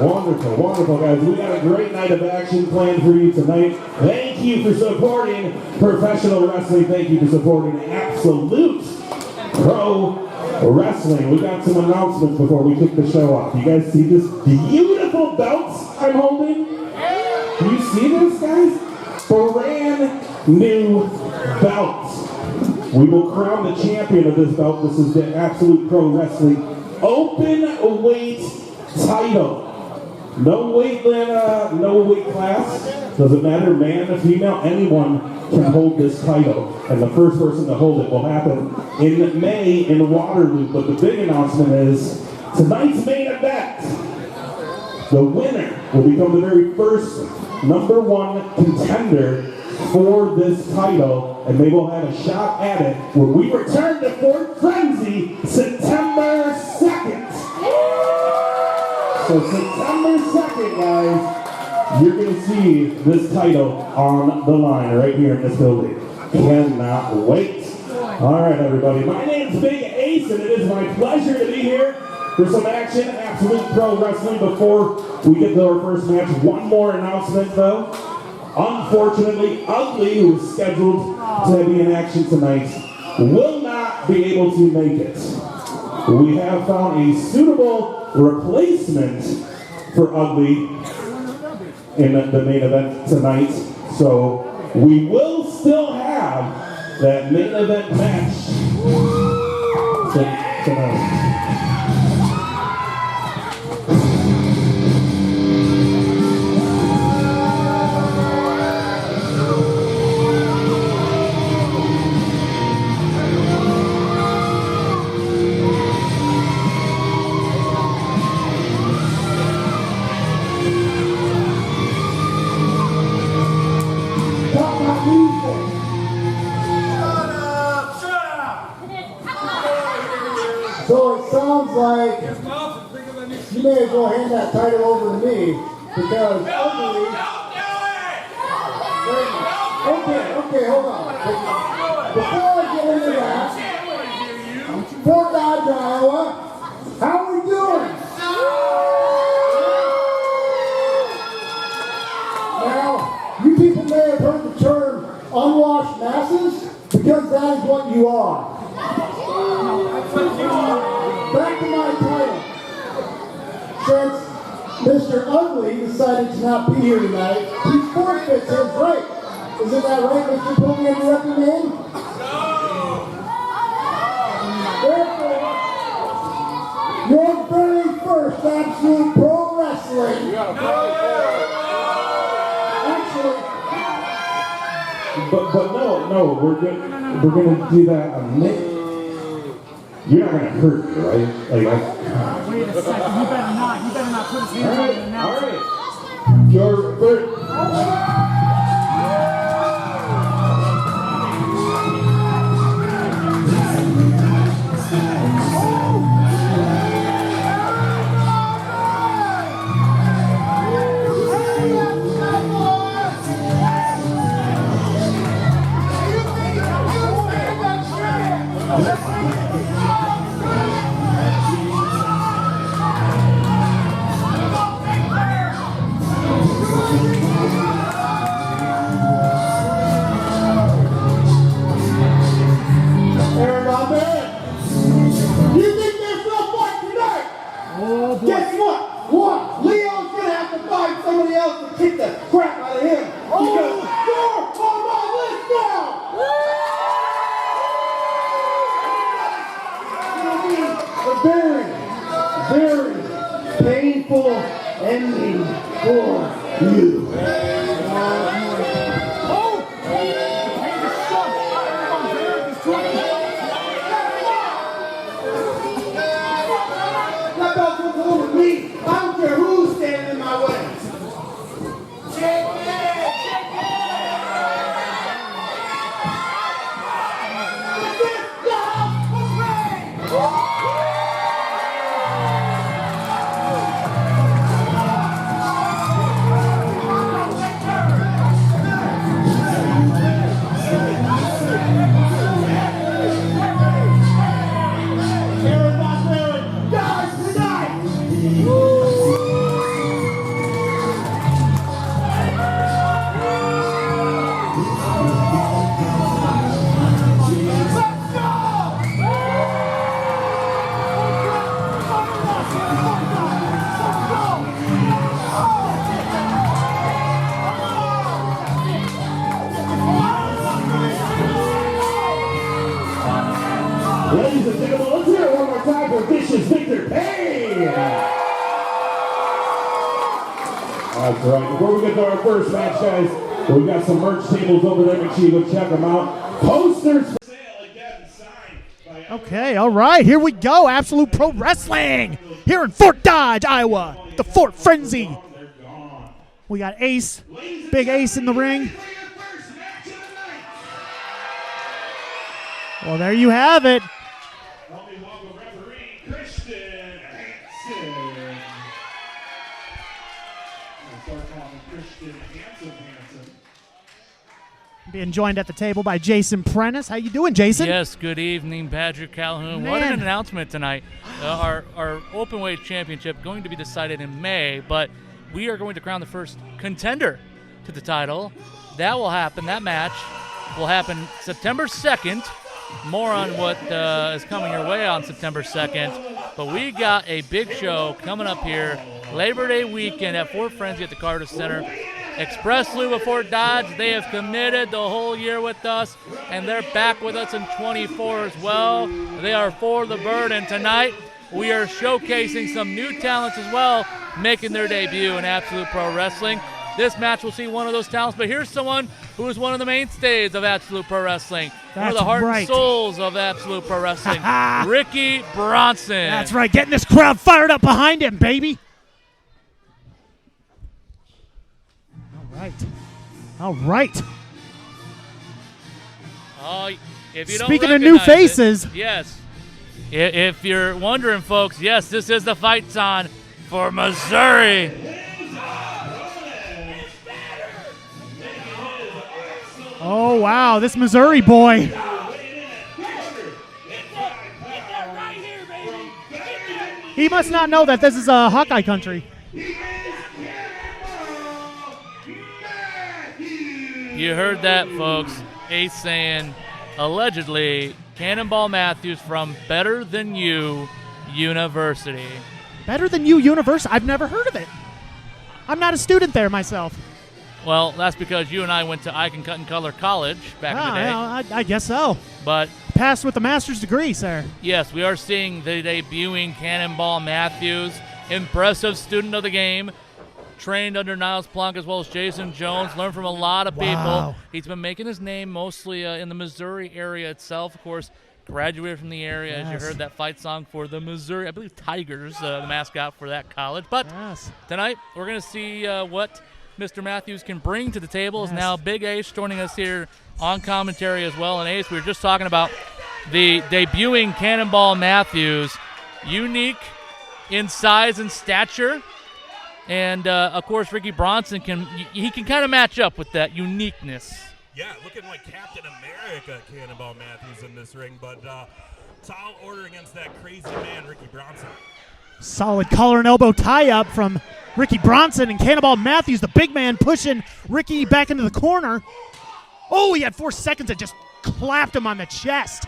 Wonderful, wonderful, guys. We got a great night of action planned for you tonight. Thank you for supporting professional wrestling. Thank you for supporting absolute pro wrestling. We got some announcements before we kick the show off. You guys see this beautiful belts I'm holding? Do you see this, guys? Brand new belts. We will crown the champion of this belt. This is the Absolute Pro Wrestling Open Weight title. No weight class. Doesn't matter, man or female. Anyone can hold this title. And the first person to hold it will happen in May in Waterloo. But the big announcement is tonight's main event. The winner will become the very first #1 contender for this title, and they will have a shot at it when we return to Fort Frenzy September 2nd. So September 2nd, guys, you're going to see this title on the line right here in this building. Cannot wait. All right, everybody. My name's Big Ace, and it is my pleasure to be here for some action, Absolute Pro Wrestling. Before we get to our first match, one more announcement, though. Unfortunately, Ugly, who is scheduled to be in action tonight, will not be able to make it. We have found a suitable replacement for Ugly in the main event tonight, so we will still have that main event match tonight. So it sounds like you may as well hand that title over to me because Ugly. Okay, hold on. Before I get into that, Fort Dodge, Iowa, how are we doing? Now, you people may have heard the term unwashed masses because that is what you are. Back to my title. Since Mr. Ugly decided to not be here tonight, he forfeits his right. Isn't that right, Mr. Pony and Director Man? Therefore, your very first Absolute Pro Wrestling. Actually, but no, we're gonna do that a minute. You're not gonna hurt me, right? Wait a second, you better not put his hands on the announcer. All right. Your first. guess what? What? Leo's gonna have to find somebody else to kick the crap out of him. Because you're on my list now! It's gonna be a very, very painful ending for you. Me. I don't care who's standing in my way. That's right. Before we get to our first match, guys, we got some merch tables over there. Make sure you go check them out. Posters for sale again, signed by Okay, all right, here we go. Absolute Pro Wrestling here in Fort Dodge, Iowa. The Fort Frenzy. We got Ace, Big Ace in the ring. Well, there you have it. Help me welcome referee Christian Hansen. I'll start calling him Christian Hansen. Being joined at the table by Jason Prentice. How you doing, Jason? Yes, good evening, Patrick Calhoun. Man. What an announcement tonight. Our Openweight Championship going to be decided in May, but we are going to crown the first contender to the title. That will happen. That match will happen September 2nd. More on what is coming your way on September 2nd. But we got a big show coming up here Labor Day weekend at Fort Frenzy at the Carter Center. Express Lube of Fort Dodge, they have committed the whole year with us, and they're back with us in 24 as well. They are for the bird, and tonight we are showcasing some new talents as well, making their debut in Absolute Pro Wrestling. This match will see one of those talents, but here's someone who is one of the mainstays of Absolute Pro Wrestling. One of the heart and souls of Absolute Pro Wrestling, Ricky Bronson. That's right, getting this crowd fired up behind him, baby. All right. If you Speaking don't of new recognize faces. Yes. If you're wondering, folks, yes, this is the fight on for Missouri. Oh, wow, this Missouri boy. He must not know that this is a Hawkeye country. You heard that, folks. Ace saying, allegedly, Cannonball Matthews from Better Than You University. Better Than You University? I've never heard of it. I'm not a student there myself. Well, that's because you and I went to Icon Cut and Color College back in the day. Yeah, I guess so. But Passed with a master's degree, sir. yes, we are seeing the debuting Cannonball Matthews, impressive student of the game, trained under Niles Plunk as well as Jason Jones, learned from a lot of people. Wow. He's been making his name mostly in the Missouri area itself. Of course, graduated from the area, as you Yes. heard that fight song for the Missouri, I believe Tigers, the mascot for that college. But Yes. tonight, we're going to see what Mr. Matthews can bring to the table. Is Yes. now Big Ace joining us here on commentary as well. And Ace, we were just talking about the debuting Cannonball Matthews, unique in size and stature. And, of course, Ricky Bronson can kind of match up with that uniqueness. Yeah, looking like Captain America, Cannonball Matthews in this ring, but tall order against that crazy man, Ricky Bronson. Solid collar and elbow tie-up from Ricky Bronson and Cannonball Matthews, the big man pushing Ricky back into the corner. Oh, he had 4 seconds and just clapped him on the chest.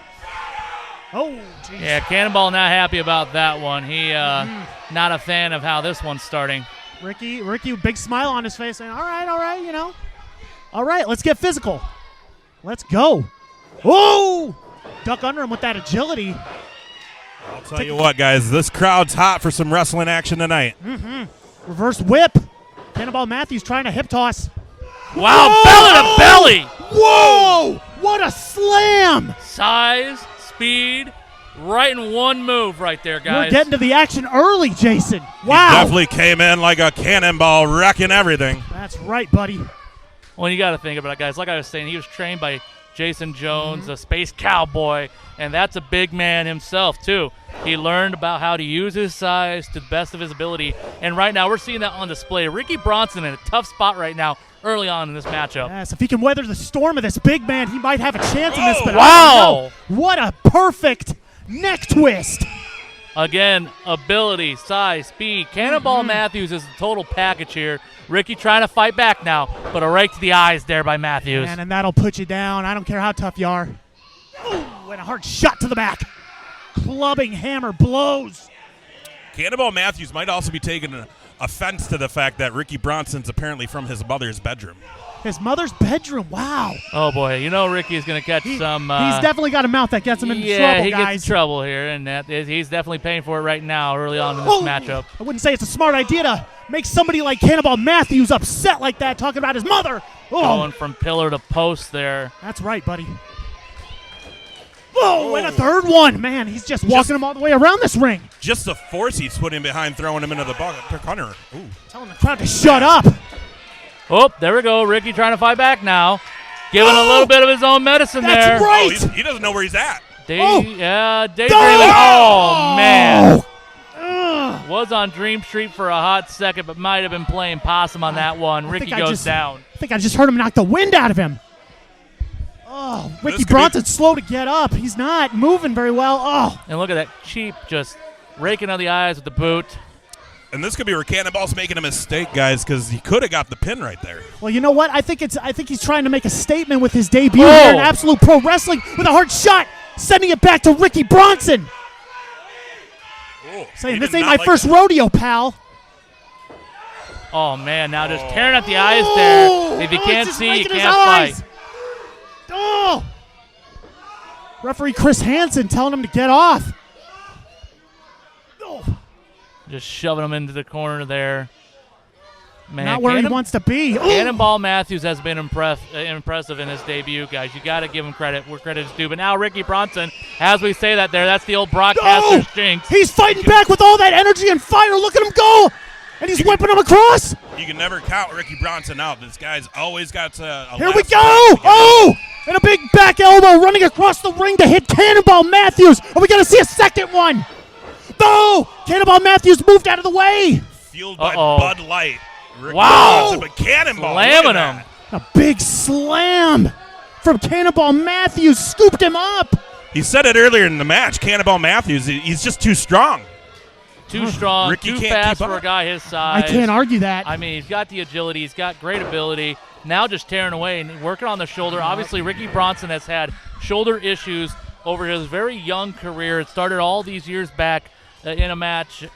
Oh, geez. Yeah, Cannonball not happy about that one. He not a fan of how this one's starting. Ricky, big smile on his face, saying, all right, you know. All right, let's get physical. Let's go. Oh! Duck under him with that agility. I'll tell you what, guys, this crowd's hot for some wrestling action tonight. Reverse whip. Cannonball Matthews trying to hip toss. Wow, Whoa! belly to belly! Whoa! What a slam! Size, speed, right in one move right there, guys. We're getting to the action early, Jason. Wow. He definitely came in like a cannonball, wrecking everything. That's right, buddy. Well, you got to think about it, guys. Like I was saying, he was trained by Jason Jones, a space cowboy, and that's a big man himself, too. He learned about how to use his size to the best of his ability, and right now we're seeing that on display. Ricky Bronson in a tough spot right now early on in this matchup. Yes, if he can weather the storm of this big man, he might have a chance in this. But wow. I don't know. What a perfect neck twist. Again, ability, size, speed. Cannonball Matthews is the total package here. Ricky trying to fight back now, but a right to the eyes there by Matthews. And that'll put you down. I don't care how tough you are. Ooh, and a hard shot to the back. Clubbing hammer blows. Cannonball Matthews might also be taking offense to the fact that Ricky Bronson's apparently from his mother's bedroom. His mother's bedroom. Wow. Oh boy, you know Ricky's gonna catch some. He's definitely got a mouth that gets him into trouble, he guys. gets in trouble here, and he's definitely paying for it right now, early on in this matchup. I wouldn't say it's a smart idea to make somebody like Cannonball Matthews upset like that, talking about his mother. Going from pillar to post there. That's right, buddy. Oh, and a third one. Man, he's just walking him all the way around this ring. Just the force he's putting behind throwing him into the corner. Ooh. Telling the crowd to shut up. Oh, there we go. Ricky trying to fight back now. Giving a little bit of his own medicine there. That's right. Oh, he doesn't know where he's at. Daydreaming. Oh, Man. Was on Dream Street for a hot second, but might have been playing possum on that one. Ricky goes down. I think I just heard him knock the wind out of him. Oh, Ricky Bronson's slow to get up. He's not moving very well. Oh. And look at that cheap, just raking on the eyes with the boot. And this could be where Cannonball's making a mistake, guys, because he could have got the pin right there. Well, you know what? I think he's trying to make a statement with his debut here in Absolute Pro Wrestling with a hard shot, sending it back to Ricky Bronson. Saying, this ain't my first rodeo, pal. Oh, man, now just tearing at the eyes there. If you can't see, you can't fight. Oh! Referee Chris Hansen telling him to get off. Oh. Just shoving him into the corner there. Man, not where he wants to be. Cannonball Matthews has been impressive in his debut, guys. You got to give him credit where credit is due. But now Ricky Bronson, as we say that there, that's the old broadcaster's jinx. He's fighting back with all that energy and fire. Look at him go. And he's whipping him across. You can never count Ricky Bronson out. This guy's always got to. Here we go. Oh! And a big back elbow running across the ring to hit Cannonball Matthews. Are we going to see a second one? No! Cannonball Matthews moved out of the way. Fueled by Bud Light. Ricky wow! Bronson, but Cannonball slamming him. A big slam from Cannonball Matthews. Scooped him up. He said it earlier in the match. Cannonball Matthews, he's just too strong. Too strong, Ricky too can't fast keep for a up. guy his size. I can't argue that. I mean, he's got the agility. He's got great ability. Now just tearing away and working on the shoulder. Obviously, Ricky Bronson has had shoulder issues over his very young career. It started all these years back in a match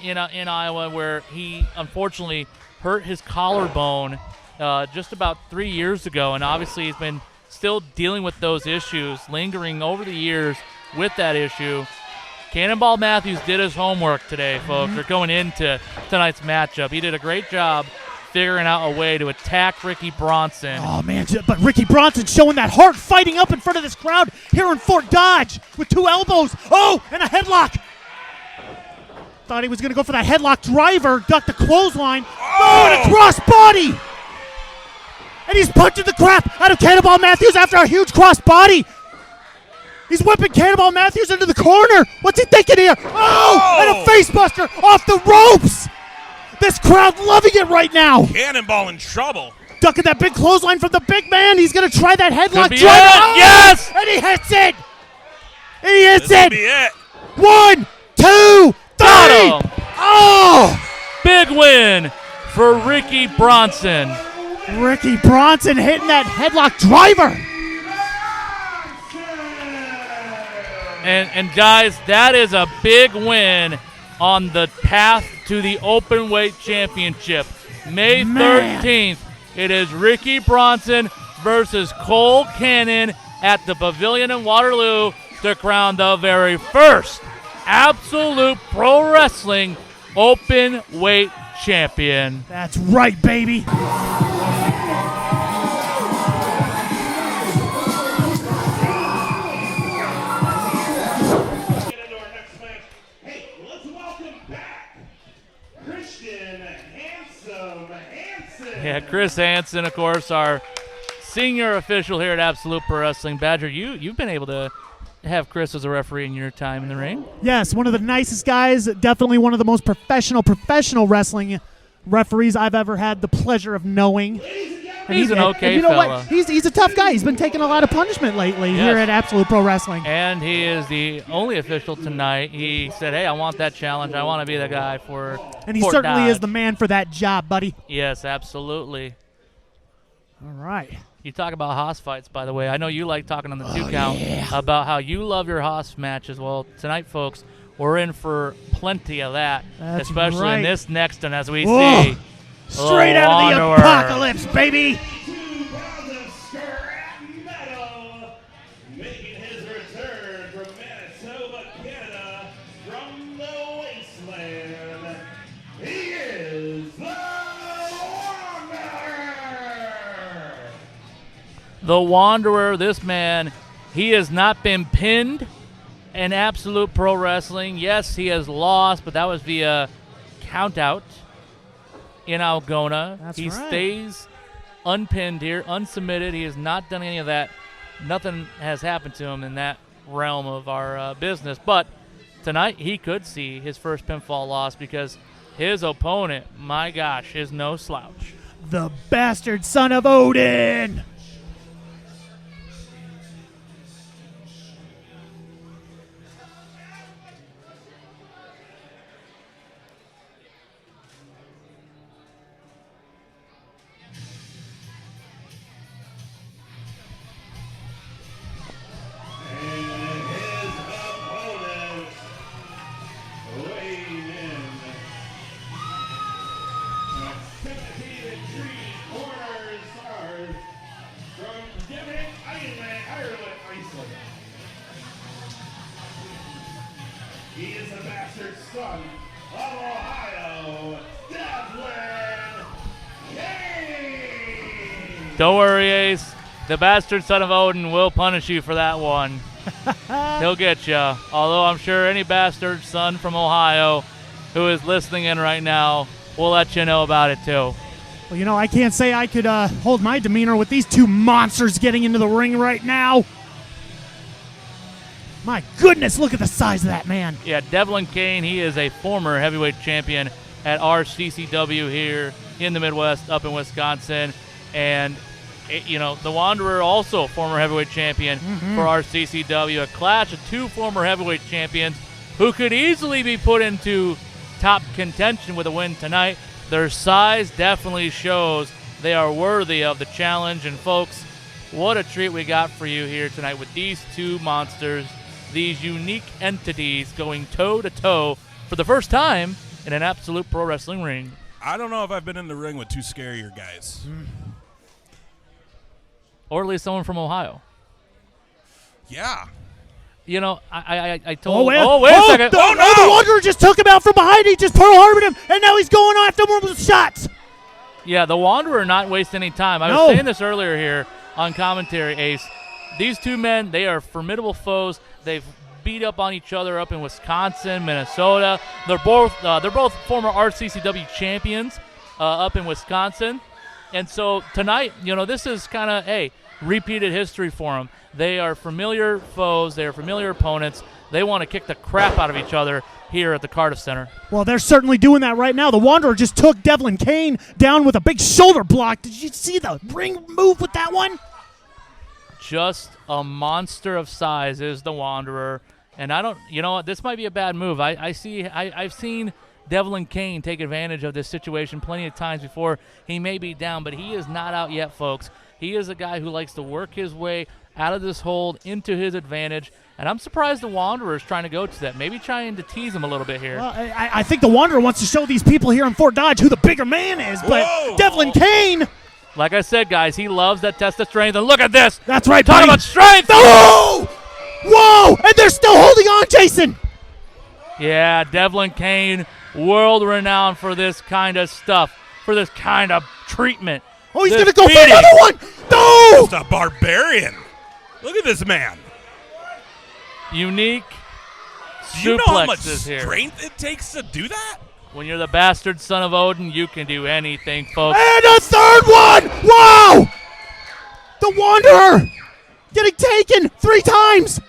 in Iowa where he unfortunately hurt his collarbone just about 3 years ago. And obviously, he's been still dealing with those issues, lingering over the years with that issue. Cannonball Matthews did his homework today, folks. They're going into tonight's matchup. He did a great job figuring out a way to attack Ricky Bronson. Oh, man, but Ricky Bronson showing that heart, fighting up in front of this crowd here in Fort Dodge with two elbows. Oh, and a headlock. Thought he was going to go for that headlock driver, ducked the clothesline. Oh, and a crossbody. And he's punching the crap out of Cannonball Matthews after a huge crossbody. He's whipping Cannonball Matthews into the corner. What's he thinking here? Oh, and a facebuster off the ropes. This crowd loving it right now. Cannonball in trouble. Ducking that big clothesline from the big man. He's going to try that headlock driver. Yes! And he hits it. He hits This it. will be it. 1, 2, 3. Got him. Oh! Big win for Ricky Bronson. Ricky Bronson hitting that headlock driver. And guys, that is a big win on the path to the Openweight Championship. May 13th, it is Ricky Bronson versus Cole Cannon at the Pavilion in Waterloo to crown the very first Absolute Pro Wrestling Openweight Champion. That's right, baby. Yeah, Chris Hansen, of course, our senior official here at Absolute Pro Wrestling. Badger, you've been able to have Chris as a referee in your time in the ring. Yes, one of the nicest guys, definitely one of the most professional wrestling referees I've ever had the pleasure of knowing. And He's an okay you know fella. What? He's a tough guy. He's been taking a lot of punishment lately here at Absolute Pro Wrestling. And he is the only official tonight. He said, hey, I want that challenge. I want to be the guy for And he Fort certainly Dodge. is the man for that job, buddy. Yes, absolutely. All right. You talk about Haas fights, by the way. I know you like talking on the 2 count about how you love your Haas matches. Well, tonight, folks, we're in for plenty of that, That's especially right. in this next one as we Whoa. see. Straight out of the Wanderer. apocalypse, baby. 2 pounds of scrap metal, making his return from Manitoba, Canada, from the wasteland. He is the Wanderer. The Wanderer, this man, he has not been pinned in Absolute Pro Wrestling. Yes, he has lost, but that was via countout in Algona. That's he right. stays unpinned here, unsubmitted. He has not done any of that. Nothing has happened to him in that realm of our business. But tonight he could see his first pinfall loss because his opponent, my gosh, is no slouch. The bastard son of Odin. He is the bastard son of Ohio, Devlin Kain. Don't worry, Ace. The bastard son of Odin will punish you for that one. He'll get you. Although I'm sure any bastard son from Ohio who is listening in right now will let you know about it too. Well, you know, I can't say I could hold my demeanor with these two monsters getting into the ring right now. My goodness, look at the size of that man. Yeah, Devlin Kain, he is a former heavyweight champion at RCCW here in the Midwest, up in Wisconsin. And, the Wanderer, also a former heavyweight champion for RCCW. A clash of two former heavyweight champions who could easily be put into top contention with a win tonight. Their size definitely shows they are worthy of the challenge. And, folks, what a treat we got for you here tonight with these two monsters. These unique entities going toe-to-toe for the first time in an Absolute Pro Wrestling ring. I don't know if I've been in the ring with two scarier guys. Or at least someone from Ohio. Yeah. I told... Oh, wait a second. The Wanderer just took him out from behind. He just Pearl Harbored him, and now he's going after him with shots. Yeah, the Wanderer not wasting any time. I was saying this earlier here on commentary, Ace. These two men, they are formidable foes. They've beat up on each other up in Wisconsin, Minnesota. They're both former RCCW champions up in Wisconsin. And so tonight, this is kind of, repeated history for them. They are familiar foes. They are familiar opponents. They want to kick the crap out of each other here at the Cardiff Center. Well, they're certainly doing that right now. The Wanderer just took Devlin Kain down with a big shoulder block. Did you see the ring move with that one? Just a monster of size is the Wanderer. And I don't, this might be a bad move. I've seen Devlin Kain take advantage of this situation plenty of times before. He may be down, but he is not out yet, folks. He is a guy who likes to work his way out of this hold into his advantage. And I'm surprised the Wanderer is trying to go to that. Maybe trying to tease him a little bit here. Well, I think the Wanderer wants to show these people here in Fort Dodge who the bigger man is. But Whoa. Devlin Kain... Like I said, guys, he loves that test of strength. And look at this. That's right, Talk buddy. about strength. Oh! Whoa! And they're still holding on, Jason. Yeah, Devlin Kain, world-renowned for this kind of stuff, for this kind of treatment. Oh, he's This going to go for beating. another one. No! Just a barbarian. Look at this man. Unique Do you know how much suplexes here. strength it takes to do that? When you're the bastard son of Odin, you can do anything, folks. And a third one! Wow! The Wanderer getting taken 3 times.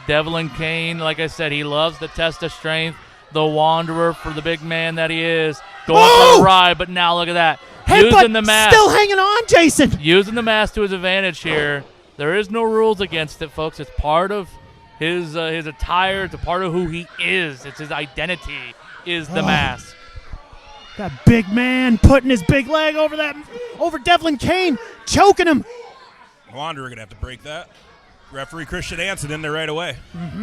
Devlin Kain, like I said, he loves the test of strength. The Wanderer, for the big man that he is, going for the ride. But now look at that. Hey, Using the mask. still hanging on, Jason. Using the mask to his advantage here. There is no rules against it, folks. It's part of his attire. It's a part of who he is. It's his identity is the mask. That big man putting his big leg over Devlin Kain, choking him. Wanderer gonna have to break that. Referee Christian Hansen in there right away.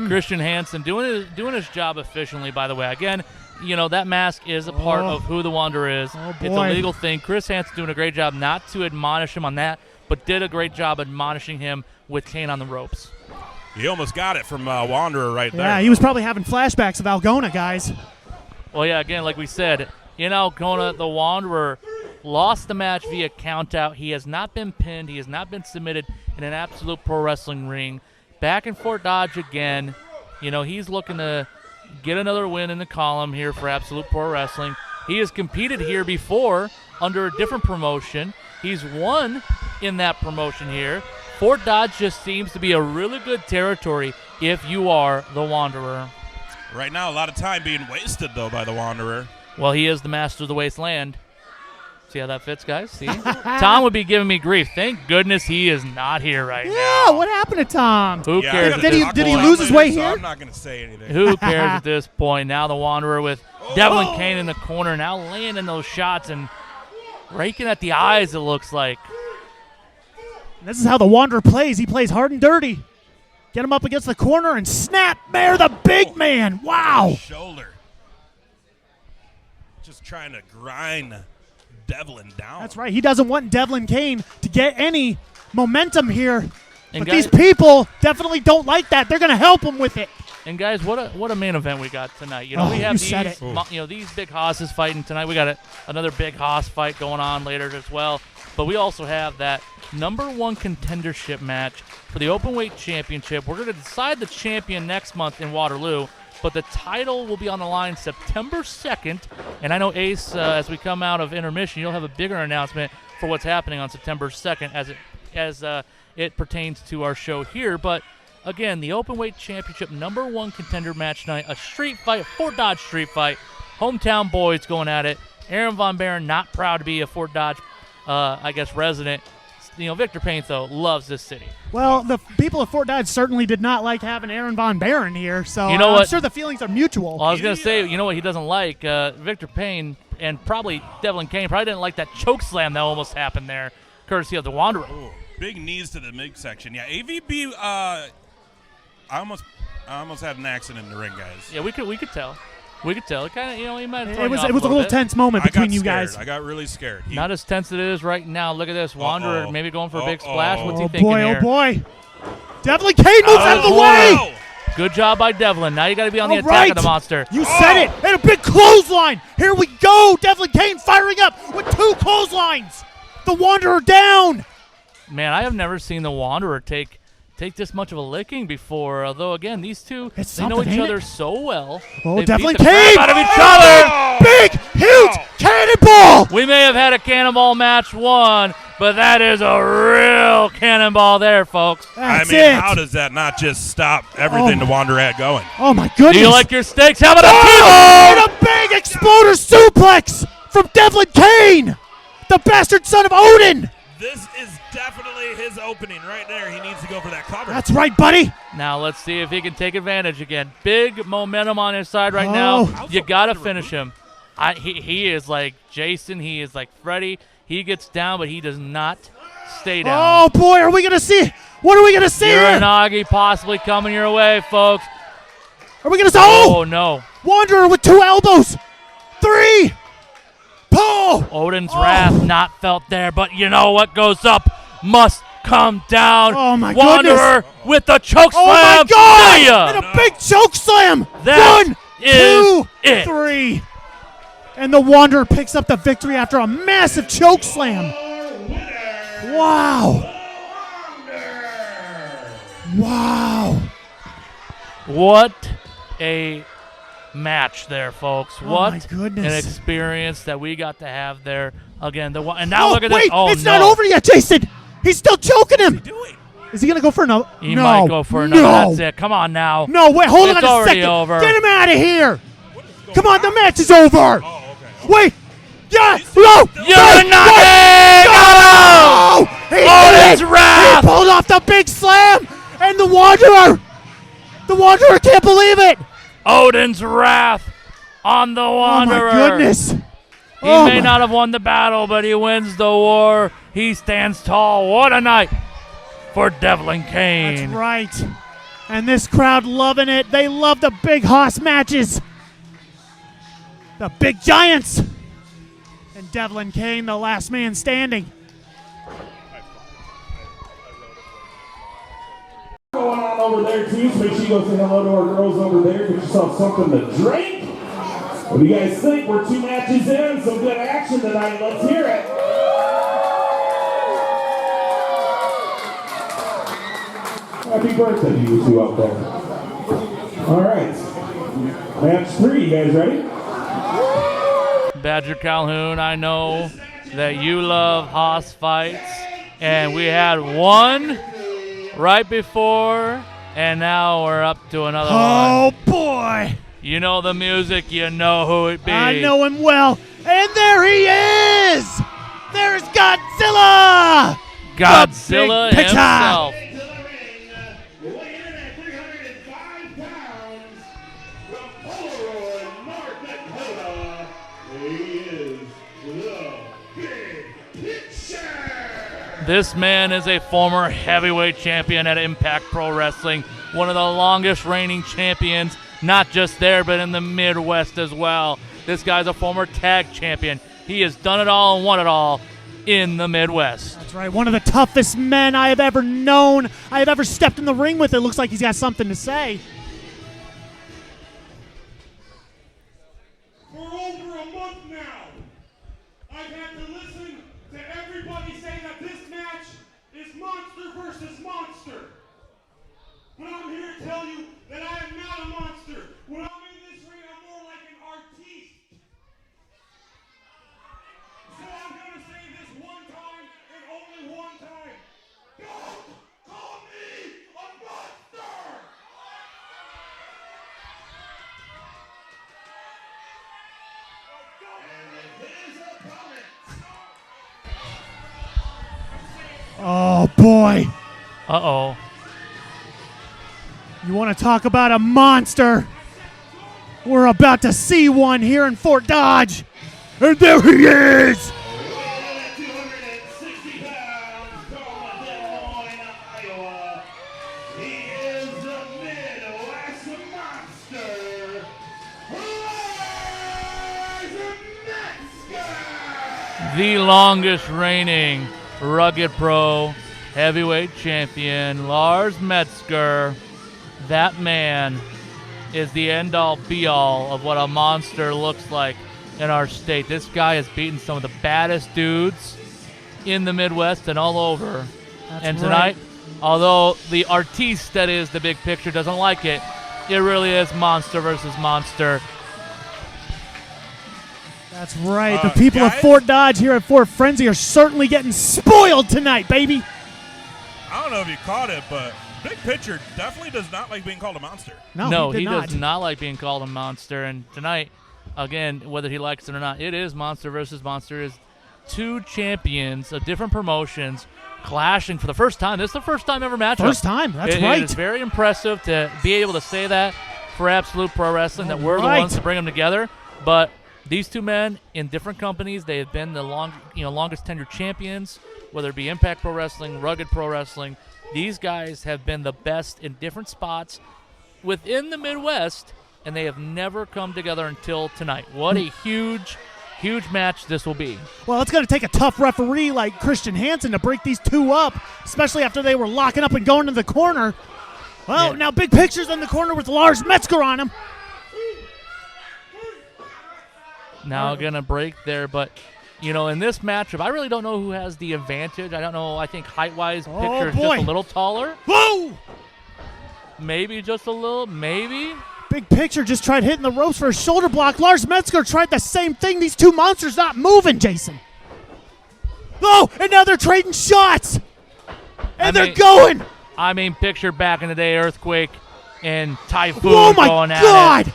Christian Hansen doing his job efficiently, by the way. Again, you know, that mask is a part of who the Wanderer is. It's a legal thing. Chris Hansen doing a great job not to admonish him on that, but did a great job admonishing him with Kain on the ropes. He almost got it from Wanderer right there. Yeah, he was probably having flashbacks of Algona, guys. Well, yeah, again, like we said, in Algona, the Wanderer lost the match via countout. He has not been pinned. He has not been submitted in an Absolute Pro Wrestling ring. Back in Fort Dodge again. You know, he's looking to get another win in the column here for Absolute Pro Wrestling. He has competed here before under a different promotion. He's won in that promotion here. Fort Dodge just seems to be a really good territory if you are the Wanderer. Right now, a lot of time being wasted, though, by the Wanderer. Well, he is the master of the wasteland. See how that fits, guys? See? Tom would be giving me grief. Thank goodness he is not here right now. Yeah, what happened to Tom? Who cares? Did he lose his way here? I'm not going to say anything. Who cares at this point? Now the Wanderer with Devlin Kain in the corner, now landing those shots and raking at the eyes, it looks like. This is how the Wanderer plays. He plays hard and dirty. Get him up against the corner and snap bear the big man. Wow. Shoulder. Just trying to grind Devlin down. That's right. He doesn't want Devlin Kain to get any momentum here. And But guys, these people definitely don't like that. They're going to help him with it. and guys, what a main event we got tonight. You know, we have you said these, it. you know, these big hosses fighting tonight. We got another big hoss fight going on later as well. But we also have that #1 contendership match for the Openweight Championship. We're going to decide the champion next month in Waterloo. But the title will be on the line September 2nd. And I know, Ace, as we come out of intermission, you'll have a bigger announcement for what's happening on September 2nd as it pertains to our show here. But, again, the Openweight Championship #1 contender match tonight, a street fight, Fort Dodge street fight. Hometown boys going at it. Aaron Von Baron not proud to be a Fort Dodge, resident. You know, Viktor Payn, though, loves this city. Well, the people of Fort Dodge certainly did not like having Aaron Von Baron here, so You know I'm what? sure the feelings are mutual. Well, I was going to say, you know what he doesn't like? Viktor Payn and probably Devlin Kain probably didn't like that choke slam that almost happened there, courtesy of the Wanderer. Ooh, big knees to the midsection. Yeah, AVB, I almost had an accident in the ring, guys. Yeah, we could tell. We could tell. It kind of, you know, he might have thrown It was you off a little bit. tense moment I between got you scared. guys. I got really scared. Not as tense as it is right now. Look at this. Wanderer Uh-oh. maybe going for a big splash. What's he Oh thinking boy, here? oh boy. Devlin Kain moves out of the boy. way. Good job by Devlin. Now you got to be on the All attack right. of the monster. You said it. And a big clothesline. Here we go. Devlin Kain firing up with 2 clotheslines. The Wanderer down. Man, I have never seen the Wanderer take this much of a licking before. Although, again, these two, It's they know something, each ain't other it? so well. Oh, They Devlin beat the crap Kain. out of each other. Big, huge cannonball. We may have had a Cannonball match 1, but that is a real Cannonball there, folks. That's I mean, it. how does that not just stop everything Oh. the Wanderer had going? Oh, my goodness. Do you like your steaks? How about a Oh, T-bone? and a big exploder suplex from Devlin Kain. The bastard son of Odin. This is definitely his opening right there. He needs to go for that cover. That's right, buddy. Now let's see if he can take advantage again. Big momentum on his side right Oh. now. You got to finish him. He is like Jason. He is like Freddy. He gets down, but he does not stay down. Oh, boy, are we going to see? What are we going to see here? Uranagi possibly coming your way, folks. Are we going to see? Oh, Oh, no. Wanderer with 2 elbows. 3. Pull. Odin's wrath not felt there, but you know what goes up must come down. Oh, my Wanderer with the choke Oh, my slam. God. See ya. And a big choke slam. That 1, is 2, it. 3. And the Wanderer picks up the victory after a massive choke slam. Wow. Wow. What a match there, folks. Oh, What my goodness. an experience that we got to have there. Again, and now look at wait, this. Oh, it's no. not over yet, Jason. He's still choking him. doing? Is he going to go for another? He no. might go for another. No. That's it. Come on now. No, wait, hold It's on a already second. over. Get him out of here. Come on, the match is over. Oh, okay. Wait. Yeah. No. Uranagi! No. He did Odin's it. wrath. He pulled off the big slam. And the Wanderer can't believe it. Odin's wrath on the Wanderer. Oh, my goodness. He may not have won the battle, but he wins the war. He stands tall. What a night for Devlin Kain. That's right. And this crowd loving it. They love the big hoss matches. The big giants. And Devlin Kain, the last man standing. Going on over there too, so make sure you go say hello to our girls over there. Get yourself something to drink. What do you guys think? We're 2 matches in, some good action tonight. Let's hear it. Happy birthday to you two out there. All right. Match 3, you guys ready? Badger Calhoun, I know that you love hoss fights, and we had one right before, and now we're up to another one. Oh, boy. You know the music, you know who it be. I know him well. And there he is. There's Godzilla. Godzilla The big picture. himself. Weighing in at 305 pounds from Polaroid, North Dakota, he is the Big Picture. This man is a former heavyweight champion at Impact Pro Wrestling, one of the longest reigning champions, not just there, but in the Midwest as well. This guy's a former tag champion. He has done it all and won it all in the Midwest. That's right. One of the toughest men I have ever known. I have ever stepped in the ring with. It looks like he's got something to say. For over a month now, I've had to listen to everybody say that this match is monster versus monster. But I'm here to tell you that I am not a monster. When I'm in this ring, I'm more like an artiste. So I'm going to say this one time and only one time. Don't call me a monster! Oh, boy. Uh-oh. You want to talk about a monster? We're about to see one here in Fort Dodge. And there he is. 260 pounds from Des Moines, Iowa. He is the Midwest Monster. Lars Metzger. The longest reigning Rugged Pro heavyweight champion, Lars Metzger. That man is the end-all, be-all of what a monster looks like in our state. This guy has beaten some of the baddest dudes in the Midwest and all over. That's and tonight, although the artiste that is the Big Picture doesn't like it, it really is monster versus monster. That's right. The people of guys? Fort Dodge here at Fort Frenzy are certainly getting spoiled tonight, baby. I don't know if you caught it, but Big Picture definitely does not like being called a monster. No, he did not. does not like being called a monster. And tonight, again, whether he likes it or not, it is monster versus monster. Is 2 champions of different promotions clashing for the first time. This is the first time ever matchup. First time. That's It right. is very impressive to be able to say that for Absolute Pro Wrestling, that we're the Right. ones to bring them together. But these 2 men in different companies, they have been the longest tenured champions, whether it be Impact Pro Wrestling, Rugged Pro Wrestling. These guys have been the best in different spots within the Midwest, and they have never come together until tonight. What a huge, huge match this will be. Well, it's going to take a tough referee like Christian Hansen to break these 2 up, especially after they were locking up and going to the corner. Well, Yeah. now Big Picture's in the corner with Lars Metzger on him. Now gonna break there, but in this matchup, I really don't know who has the advantage. I don't know. I think height-wise, Picture is boy. just a little taller. Whoa! Maybe just a little. Maybe. Big Picture just tried hitting the ropes for a shoulder block. Lars Metzger tried the same thing. These 2 monsters not moving, Jason. Oh, and now they're trading shots. And they're going. I mean, Picture back in the day, Earthquake and Typhoon Oh, my going at God. it.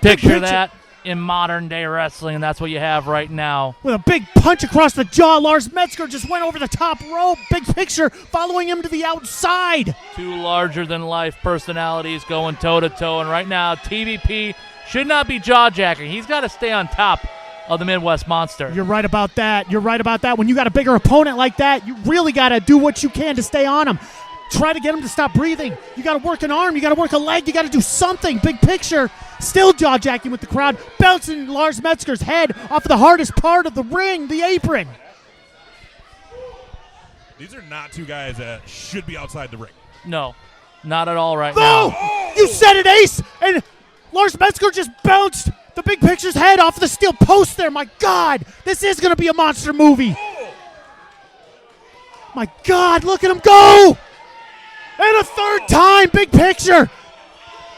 Picture Picture. that in modern day wrestling, and that's what you have right now. With a big punch across the jaw, Lars Metzger just went over the top rope. Big Picture following him to the outside. 2 larger-than-life personalities going toe-to-toe, and right now, TVP should not be jaw-jacking. He's got to stay on top of the Midwest Monster. You're right about that. You're right about that. When you got a bigger opponent like that, you really got to do what you can to stay on him. try to get him to stop breathing. You got to work an arm. You got to work a leg. You got to do something. Big picture. Still jaw-jacking with the crowd. Bouncing Lars Metzger's head off of the hardest part of the ring, the apron. These are not two guys that should be outside the ring. No, not at all right No! now. Oh! You said it, Ace! And Lars Metzger just bounced the Big Picture's head off the steel post there. My God, this is going to be a monster movie. Oh! My God, look at him go! And a third time, Big Picture.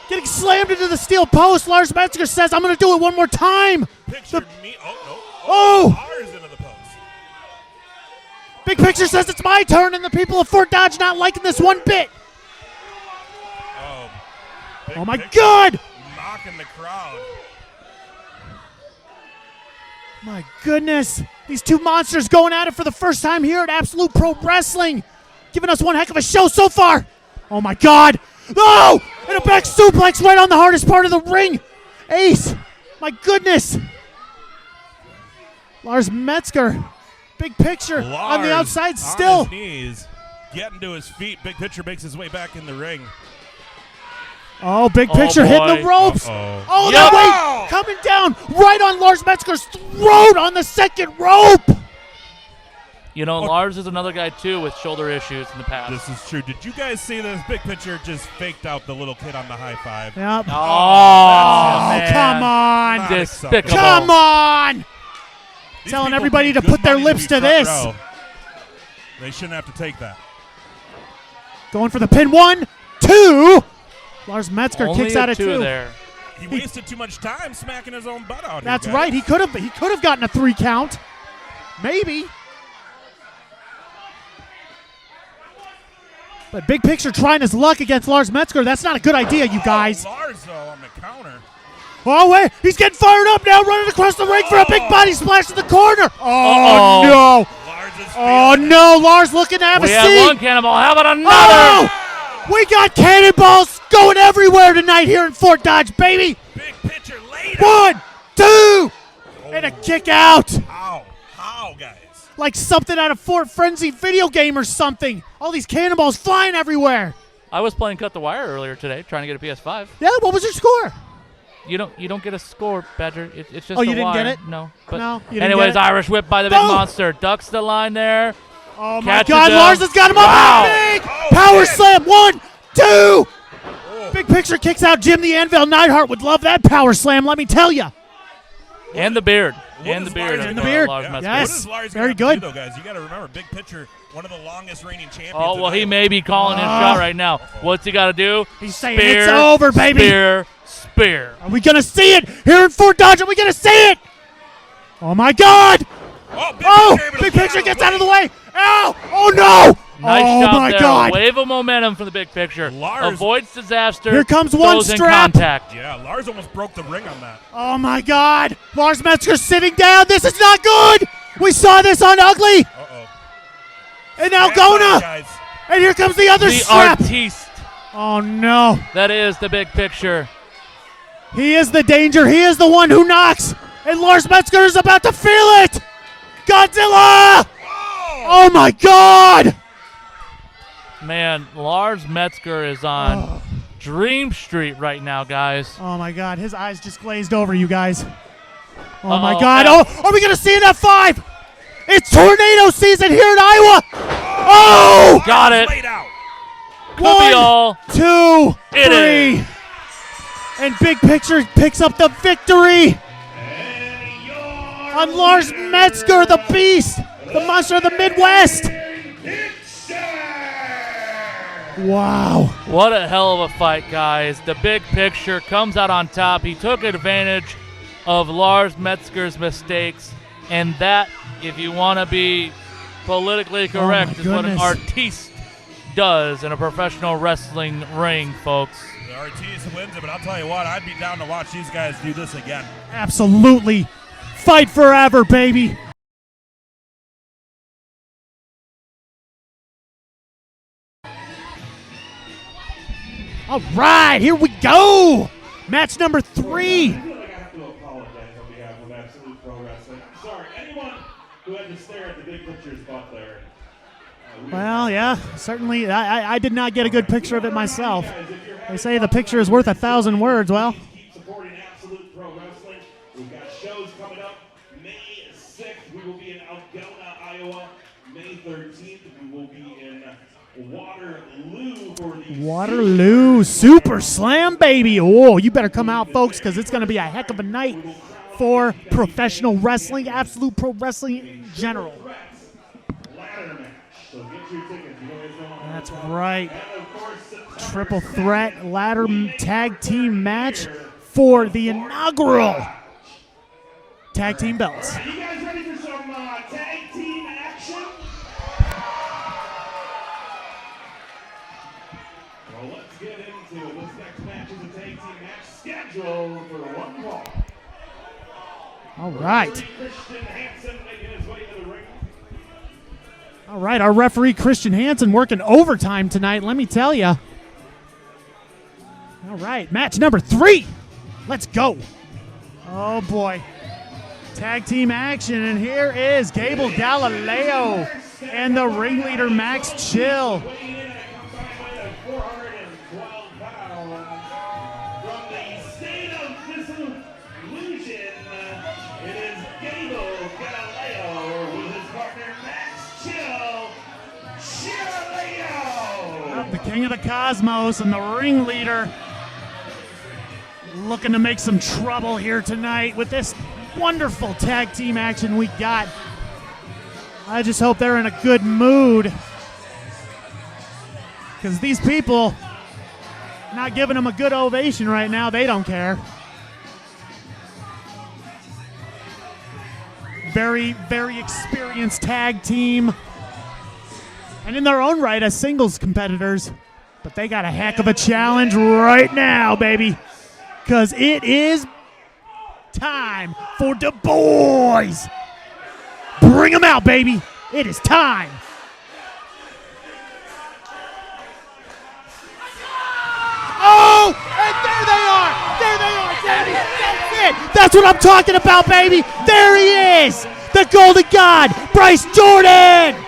Getting slammed into the steel post. Lars Metzger says, I'm going to do it one more time. Picture me. Oh, no. Oh! Lars into the post. Big Picture says it's my turn, and the people of Fort Dodge not liking this one bit. Oh, Oh, my Picture God! Mocking the crowd. My goodness. These two monsters going at it for the first time here at Absolute Pro Wrestling. Giving us one heck of a show so far. Oh, my God. Oh! And a back suplex right on the hardest part of the ring. Ace. My goodness. Lars Metzger. Big Picture on the Lars outside on still. his knees, getting to his feet. Big Picture makes his way back in the ring. Oh, Big Picture hitting the boy. ropes. Uh-oh. Oh, Yep. that way coming down right on Lars Metzger's throat on the second rope. You know, Lars is another guy, too, with shoulder issues in the past. This is true. Did you guys see this? Big Picture just faked out the little kid on the high five. Yep. Oh, man. Come on. Not Despicable. acceptable. Come on. These Telling people everybody need to good put their money lips be to front this. row. They shouldn't have to take that. Going for the pin. 1, 2. Lars Metzger Only kicks a out at 2. there. He wasted too much time smacking his own butt out. That's here, right. guys. He could have gotten a 3 count. Maybe. But Big Picture trying his luck against Lars Metzger. That's not a good idea, you guys. Lars, though, on the counter. Oh, wait. He's getting fired up now, running across the ring for a big body splash in the corner. Oh, Uh-oh. no. Lars is Oh, feeling it. no. Lars looking to have We a have seat. one cannonball. How about another? Oh! We got cannonballs going everywhere tonight here in Fort Dodge, baby. Big Picture later. 1, 2. And a kick out. How? How, guys? Like something out of Fort Frenzy video game or something. All these cannonballs flying everywhere. I was playing Cut the Wire earlier today, trying to get a PS5. Yeah, what was your score? You don't get a score, Badger. It's just Oh, you a didn't wire. get it? No. But No, you didn't anyways, get it? Irish whip by the big No. monster. Ducks the line there. Oh, my Catches God. him. Lars has got him Wow. up. Big Oh, power man. slam. 1, 2. Big Picture kicks out Jim the Anvil. Neidhart would love that power slam, let me tell you. And the beard. What And the is beard. Lars of, And the beard. Lars Yeah. Metzger. Yes. What is Lars very gonna good. have to do, though, guys? You got to remember, Big Picture, one of the longest reigning champions. Oh, well, he tonight. may be calling his shot right now. What's he got to do? He's saying it's over, baby. Spear. Are we going to see it here in Fort Dodge? Are we going to see it? Oh, my God. Oh, Big Picture gets out of the way. Ow. Oh, no. Nice oh, job my there. God. Wave of momentum for the Big Picture. Lars- Avoids disaster. Here comes one goes in strap. contact. Yeah, Lars almost broke the ring on that. Oh, my God. Lars Metzger sitting down. This is not good. We saw this on Ugly. Uh-oh. And now Stand by, Gona. guys. And here comes the other The strap. artiste. Oh, no. That is the Big Picture. He is the danger. He is the one who knocks. And Lars Metzger is about to feel it. Godzilla. Oh, my God. Man, Lars Metzger is on Dream Street right now, guys. Oh, my God. His eyes just glazed over, you guys. Oh, my Uh-oh. God. Oh, are we going to see an F5? It's tornado season here in Iowa. Oh! Got it. Laid out. Could One, be all. 2, It 3. And Big Picture picks up the victory on Lars Metzger, the beast, the monster of the Midwest. Wow. What a hell of a fight, guys. The Big Picture comes out on top. He took advantage of Lars Metzger's mistakes. And that, if you want to be politically correct, is what an goodness. artiste does in a professional wrestling ring, folks. The Ortiz wins it, but I'll tell you what, I'd be down to watch these guys do this again. Absolutely. Fight forever, baby. All right, here we go. Match number 3. I feel like I have to apologize on behalf of Absolute Pro Wrestling. I'm sorry, anyone who had to stare at the Big Picture's butt there. Well, yeah, certainly. I did not get a good picture of it myself. They say the picture is worth 1,000 words. Well, Keep supporting Absolute Pro Wrestling. We've got shows coming up. May 6th, we will be in Algona, Iowa. May 13th, we will be in Waterloo for the Waterloo Super Slam, baby. Oh, you better come out, folks, because it's going to be a heck of a night for professional wrestling, Absolute Pro Wrestling in general. ladder match. So get your tickets. You know what's going on. That's right. And of course, Triple threat ladder tag team match for the inaugural tag team belts. you guys ready for some tag team action? Well, let's get into it. This next match is a tag team match scheduled for one fall. All right. Christian Hansen making his way to the ring. All right, our referee Christian Hansen working overtime tonight, let me tell you. All right, match number 3. Let's go. Oh, boy. Tag team action, and here is Gable Galileo and the ringleader Max Chill. Weighing in at a combined weight of 412 pounds. From the state of disillusion, it is Gable Galileo with his partner Max Chillileo. The king of the cosmos and the ringleader looking to make some trouble here tonight with this wonderful tag team action we got. I just hope they're in a good mood, because these people not giving them a good ovation right now. They don't care. Very, very experienced tag team, and in their own right as singles competitors, but they got a heck of a challenge right now, baby, because it is time for the boys. Bring them out, baby. It is time. Oh, and there they are. There they are, baby. That's it. That's what I'm talking about, baby. There he is. The Golden God, Bryce Jordan.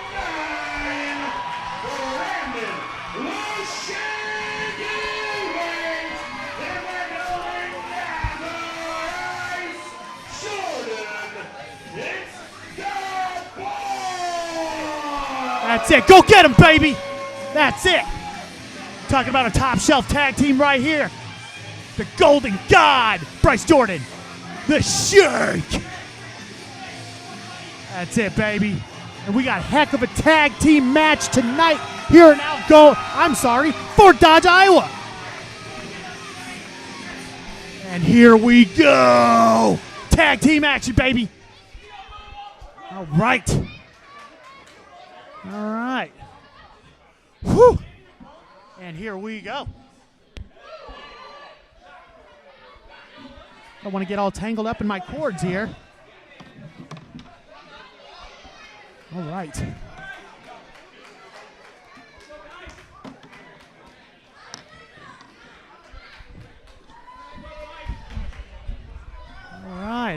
That's it. Go get him, baby. That's it. Talking about a top shelf tag team right here. The Golden God, Bryce Jordan. The Sheik. That's it, baby. And we got a heck of a tag team match tonight here in Fort Dodge, Iowa. And here we go. Tag team action, baby. All right. All right. Whew. And here we go. I don't want to get all tangled up in my cords here. All right.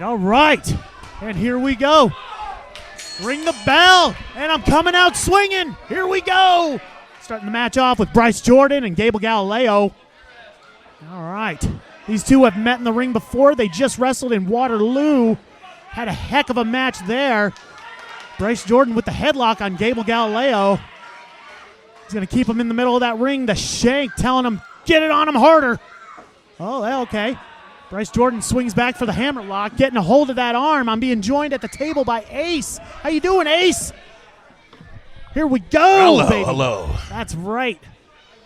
All right. And here we go. Ring the bell, and I'm coming out swinging. Here we go. Starting the match off with Bryce Jordan and Gable Galileo. All right. These two have met in the ring before. They just wrestled in Waterloo. Had a heck of a match there. Bryce Jordan with the headlock on Gable Galileo. He's going to keep him in the middle of that ring. The shank telling him, get it on him harder. Oh, okay. Bryce Jordan swings back for the hammerlock, getting a hold of that arm. I'm being joined at the table by Ace. How you doing, Ace? Here we go, hello, baby. Hello. That's right.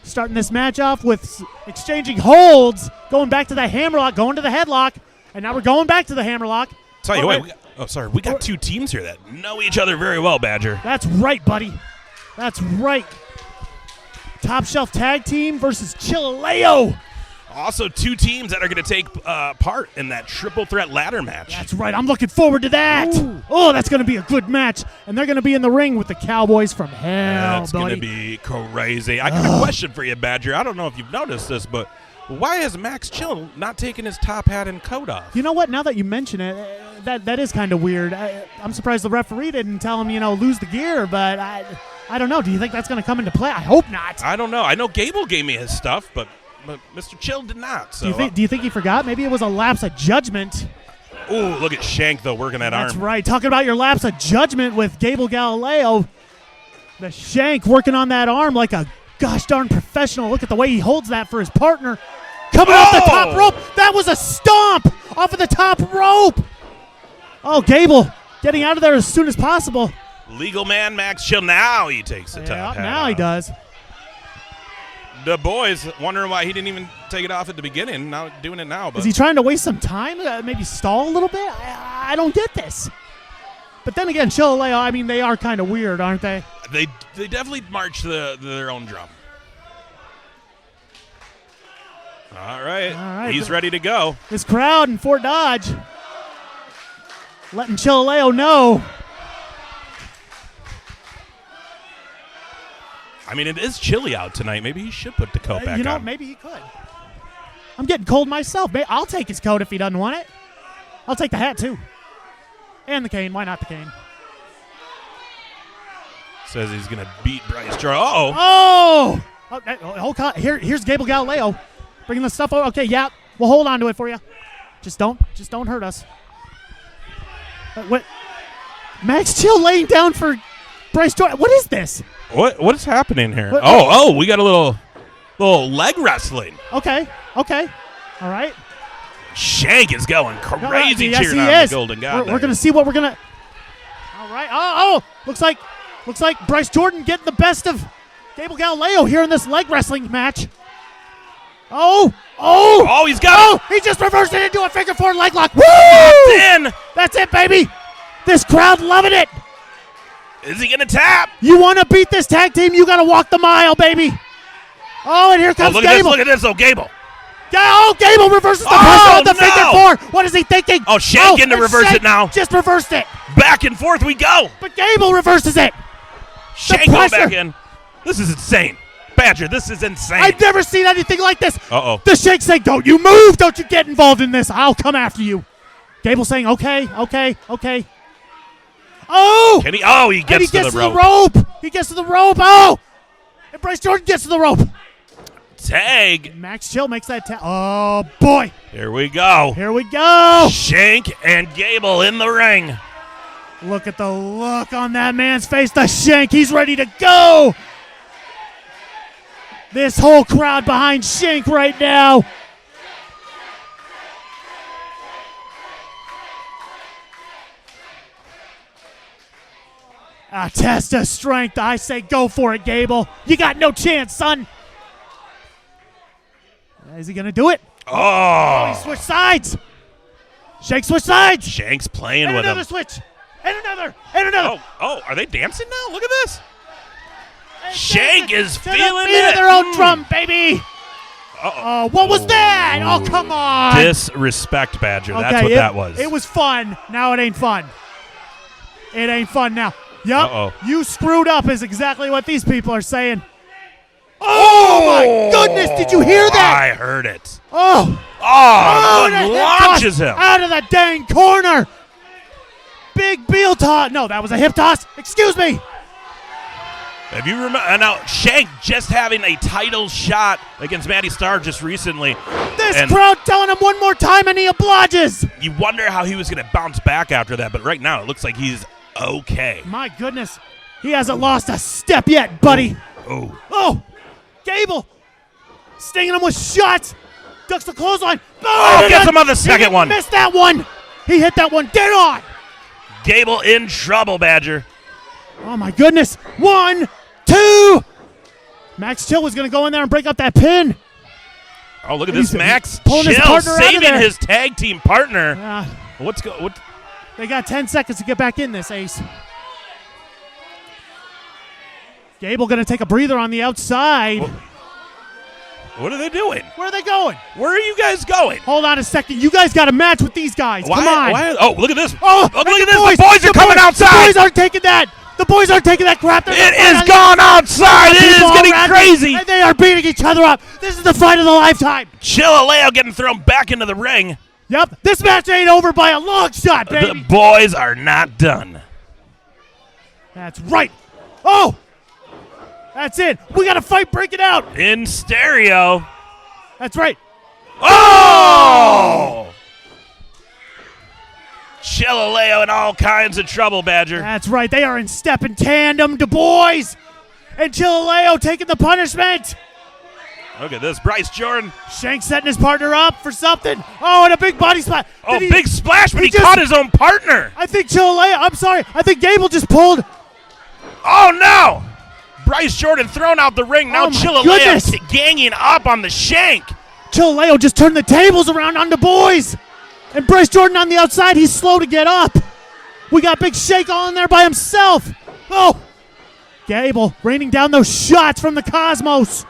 Starting this match off with exchanging holds, going back to the hammerlock, going to the headlock, and now we're going back to the hammerlock. Tell you what, we got two teams here that know each other very well, Badger. That's right, buddy. That's right. Top shelf tag team versus Chillileo. Also, two teams that are going to take part in that triple threat ladder match. That's right. I'm looking forward to that. Ooh. Oh, that's going to be a good match. And they're going to be in the ring with the Cowboys from hell, That's buddy. going to be crazy. I got a question for you, Badger. I don't know if you've noticed this, but why is Max Chill not taking his top hat and coat off? You know what? Now that you mention it, that is kind of weird. I'm surprised the referee didn't tell him, lose the gear, but I don't know. Do you think that's going to come into play? I hope not. I don't know. I know Gable gave me his stuff, but Mr. Chill did not. So Do you think he forgot? Maybe it was a lapse of judgment. ooh, look at Shank though working that That's arm. right. Talking about your lapse of judgment with Gable Galileo. The Shank working on that arm like a gosh darn professional. Look at the way he holds that for his partner. Coming off the top rope. That was a stomp off of the top rope. Oh, Gable getting out of there as soon as possible. Legal man Max Chill. Now he takes the top hat now he off. does. The boys wondering why he didn't even take it off at the beginning. Now doing it now. But Is he trying to waste some time? Maybe stall a little bit? I don't get this. But then again, Chillileo, I mean, they are kind of weird, aren't they? They definitely march their own drum. All right. He's ready to go. This crowd in Fort Dodge letting Chillileo know. I mean, it is chilly out tonight. Maybe he should put the coat back on. Maybe he could. I'm getting cold myself. I'll take his coat if he doesn't want it. I'll take the hat, too. And the cane. Why not the cane? Says he's going to beat Bryce Jordan. Here's Gable Galileo bringing the stuff over. Okay, yeah, we'll hold on to it for you. Just don't hurt us. What? Max Chill laying down for Bryce Jordan. What is this? What is happening here? What- We got a little leg wrestling. Okay. All right. Shank is going crazy Yes, cheering he on is. the Golden God. We're going to see what we're going to. All right. Oh, looks like Bryce Jordan getting the best of Gable Galileo here in this leg wrestling match. Oh, he's got he just reversed it into a figure four leg lock. Woo! it. In. That's it, baby. This crowd loving it. Is he going to tap? You want to beat this tag team, you got to walk the mile, baby. Oh, and here comes Look Gable. at this. Gable. Gable reverses the pressure with the figure four. What is he thinking? Oh, Shank in to and reverse Shank it now. Just reversed it. Back and forth we go. But Gable reverses it. Shank going pressure. back in. This is insane. Badger, this is insane. I've never seen anything like this. Uh-oh. The Shank saying, don't you move. Don't you get involved in this. I'll come after you. Gable saying, okay. Oh! Can he? Oh, he gets, to the the rope. rope. He gets to the rope. Oh! And Bryce Jordan gets to the rope. Tag. Max Chill makes that tag. Oh, boy. Here we go. Here we go. Shank and Gable in the ring. Look at the look on that man's face. The Shank. He's ready to go. This whole crowd behind Shank right now. A test of strength. I say go for it, Gable. You got no chance, son. Is he going to do it? Oh. He switched sides. Shank switched sides. Shank's playing And with another him. switch. And another. And another. Oh, are they dancing now? Look at this. And Shank dancing is to the feeling beat it. of their own drum, baby. Uh-oh. What was that? Oh, come on. Disrespect, Badger. That's what that was. It was fun. Now it ain't fun. It ain't fun now. Yup. Uh-oh. You screwed up is exactly what these people are saying. Oh, my goodness. Did you hear that? I heard it. Oh. Oh, and a one hip launches toss him. out of the dang corner. Big Beal toss. No, that was a hip toss. Excuse me. If you remember, now Shank just having a title shot against Matty Starr just recently. This and crowd telling him one more time and he obliges. you wonder how he was going to bounce back after that, but right now it looks like he's okay. My goodness. He hasn't lost a step yet, buddy. Oh, Gable stinging him with shots. Ducks the clothesline. gets him on the second one. Missed that one. He hit that one dead on. Gable in trouble, Badger. Oh, my goodness. 1, 2. Max Chill was going to go in there and break up that pin. Oh, look at He's this, Max pulling his Chill partner out of saving there. his tag team partner. What? They got 10 seconds to get back in this, Ace. Gable going to take a breather on the outside. What are they doing? Where are they going? Where are you guys going? Hold on a second. You guys got a match with these guys. Come on. Oh, look at this. Oh, look and at this. The boys are the coming outside. The boys aren't taking that. The boys aren't taking that crap. It is gone outside. It is getting crazy. And they are beating each other up. This is the fight of the lifetime. Chillileo getting thrown back into the ring. Yep. This match ain't over by a long shot, baby. The boys are not done. That's right. Oh, That's it. We got a fight breaking out. In stereo. That's right. Oh! Chillileo in all kinds of trouble, Badger. That's right. They are in step and tandem. Du Bois and Chillileo taking the punishment. Look at this. Bryce Jordan. Shank setting his partner up for something. Oh, and a big body splash. Oh, big splash, but he caught his own partner. I think I think Gable just pulled. Oh, no. Bryce Jordan thrown out the ring. Now Oh, my Chillileo goodness. ganging up on the Shank. Chillileo just turned the tables around on Du Bois. And Bryce Jordan on the outside, he's slow to get up. We got Big Shank all in there by himself. Oh, Gable raining down those shots from the Cosmos.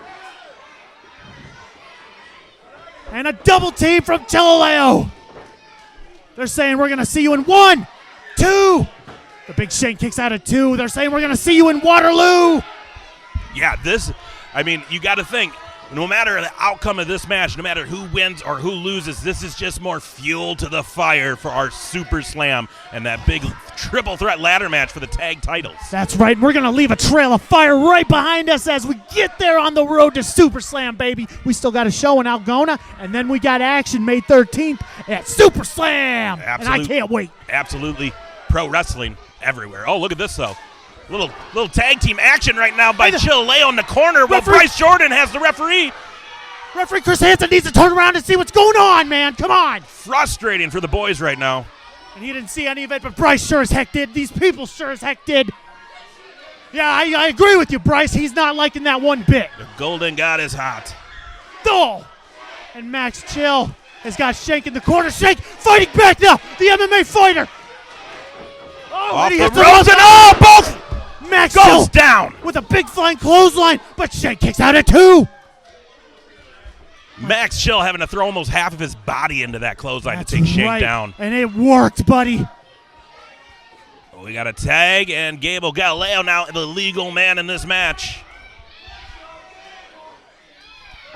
And a double team from Chillileo. They're saying we're going to see you in 1, 2. The Big Shank kicks out at 2. They're saying we're going to see you in Waterloo. Yeah, you got to think, no matter the outcome of this match, no matter who wins or who loses, this is just more fuel to the fire for our Super Slam and that big triple threat ladder match for the tag titles. That's right. We're going to leave a trail of fire right behind us as we get there on the road to Super Slam, baby. We still got a show in Algona, and then we got action May 13th at Super Slam. And I can't wait. Absolutely. Pro wrestling everywhere. Oh, look at this, though. Little tag team action right now by Chillileo in the corner while Bryce Jordan has the referee. Referee Chris Hansen needs to turn around and see what's going on, man. Come on. Frustrating for the boys right now. And he didn't see any of it, but Bryce sure as heck did. These people sure as heck did. Yeah, I agree with you, Bryce. He's not liking that one bit. The Golden God is hot. Oh! And Max Chill has got Shank in the corner. Shank fighting back now. The MMA fighter. Oh, Off and he the hits ropes and both Max goes Chill down. with a big flying clothesline, but Shank kicks out at 2. Max Chill having to throw almost half of his body into that clothesline to take Shank down. And it worked, buddy. We got a tag, and Gable Galileo now the legal man in this match.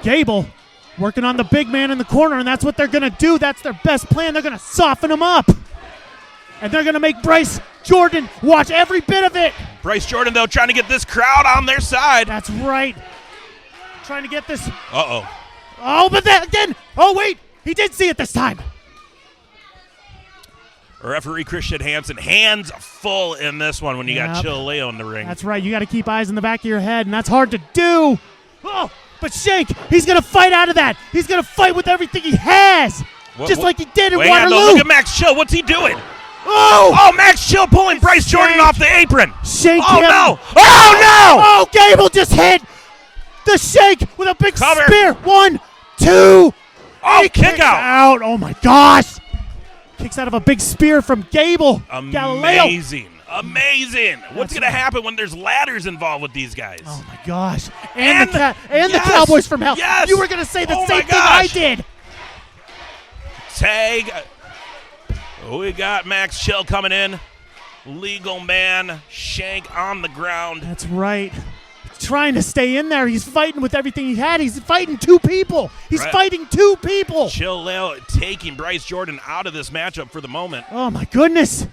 Gable working on the big man in the corner, and that's what they're going to do. That's their best plan. They're going to soften him up. And they're going to make Bryce Jordan watch every bit of it. Bryce Jordan, though, trying to get this crowd on their side. That's right. Trying to get this. Uh-oh. Oh, but then again. Oh, wait. He did see it this time. Referee Christian Hansen, hands full in this one when you got Chillileo in the ring. That's right. You got to keep eyes in the back of your head, and that's hard to do. Oh, but Shank, he's going to fight out of that. He's going to fight with everything he has, like he did in Waterloo. Look at Max Chill. What's he doing? Oh, Max Chill pulling Bryce Jordan off the apron. Shank no. Oh, no. Oh, Gable just hit the Shank with a big spear. 1, 2. Oh, kick out. Oh, my gosh. Kicks out of a big spear from Gable. Amazing. Galileo. What's going to happen when there's ladders involved with these guys? Oh, my gosh. And the Cowboys from Hell. Yes. You were going to say the same thing I did. Tag. We got Max Chill coming in. Legal man. Shank on the ground. That's right. Trying to stay in there. He's fighting with everything he had. He's fighting 2 people. Fighting 2 people. Chillileo taking Bryce Jordan out of this matchup for the moment. Oh, my goodness.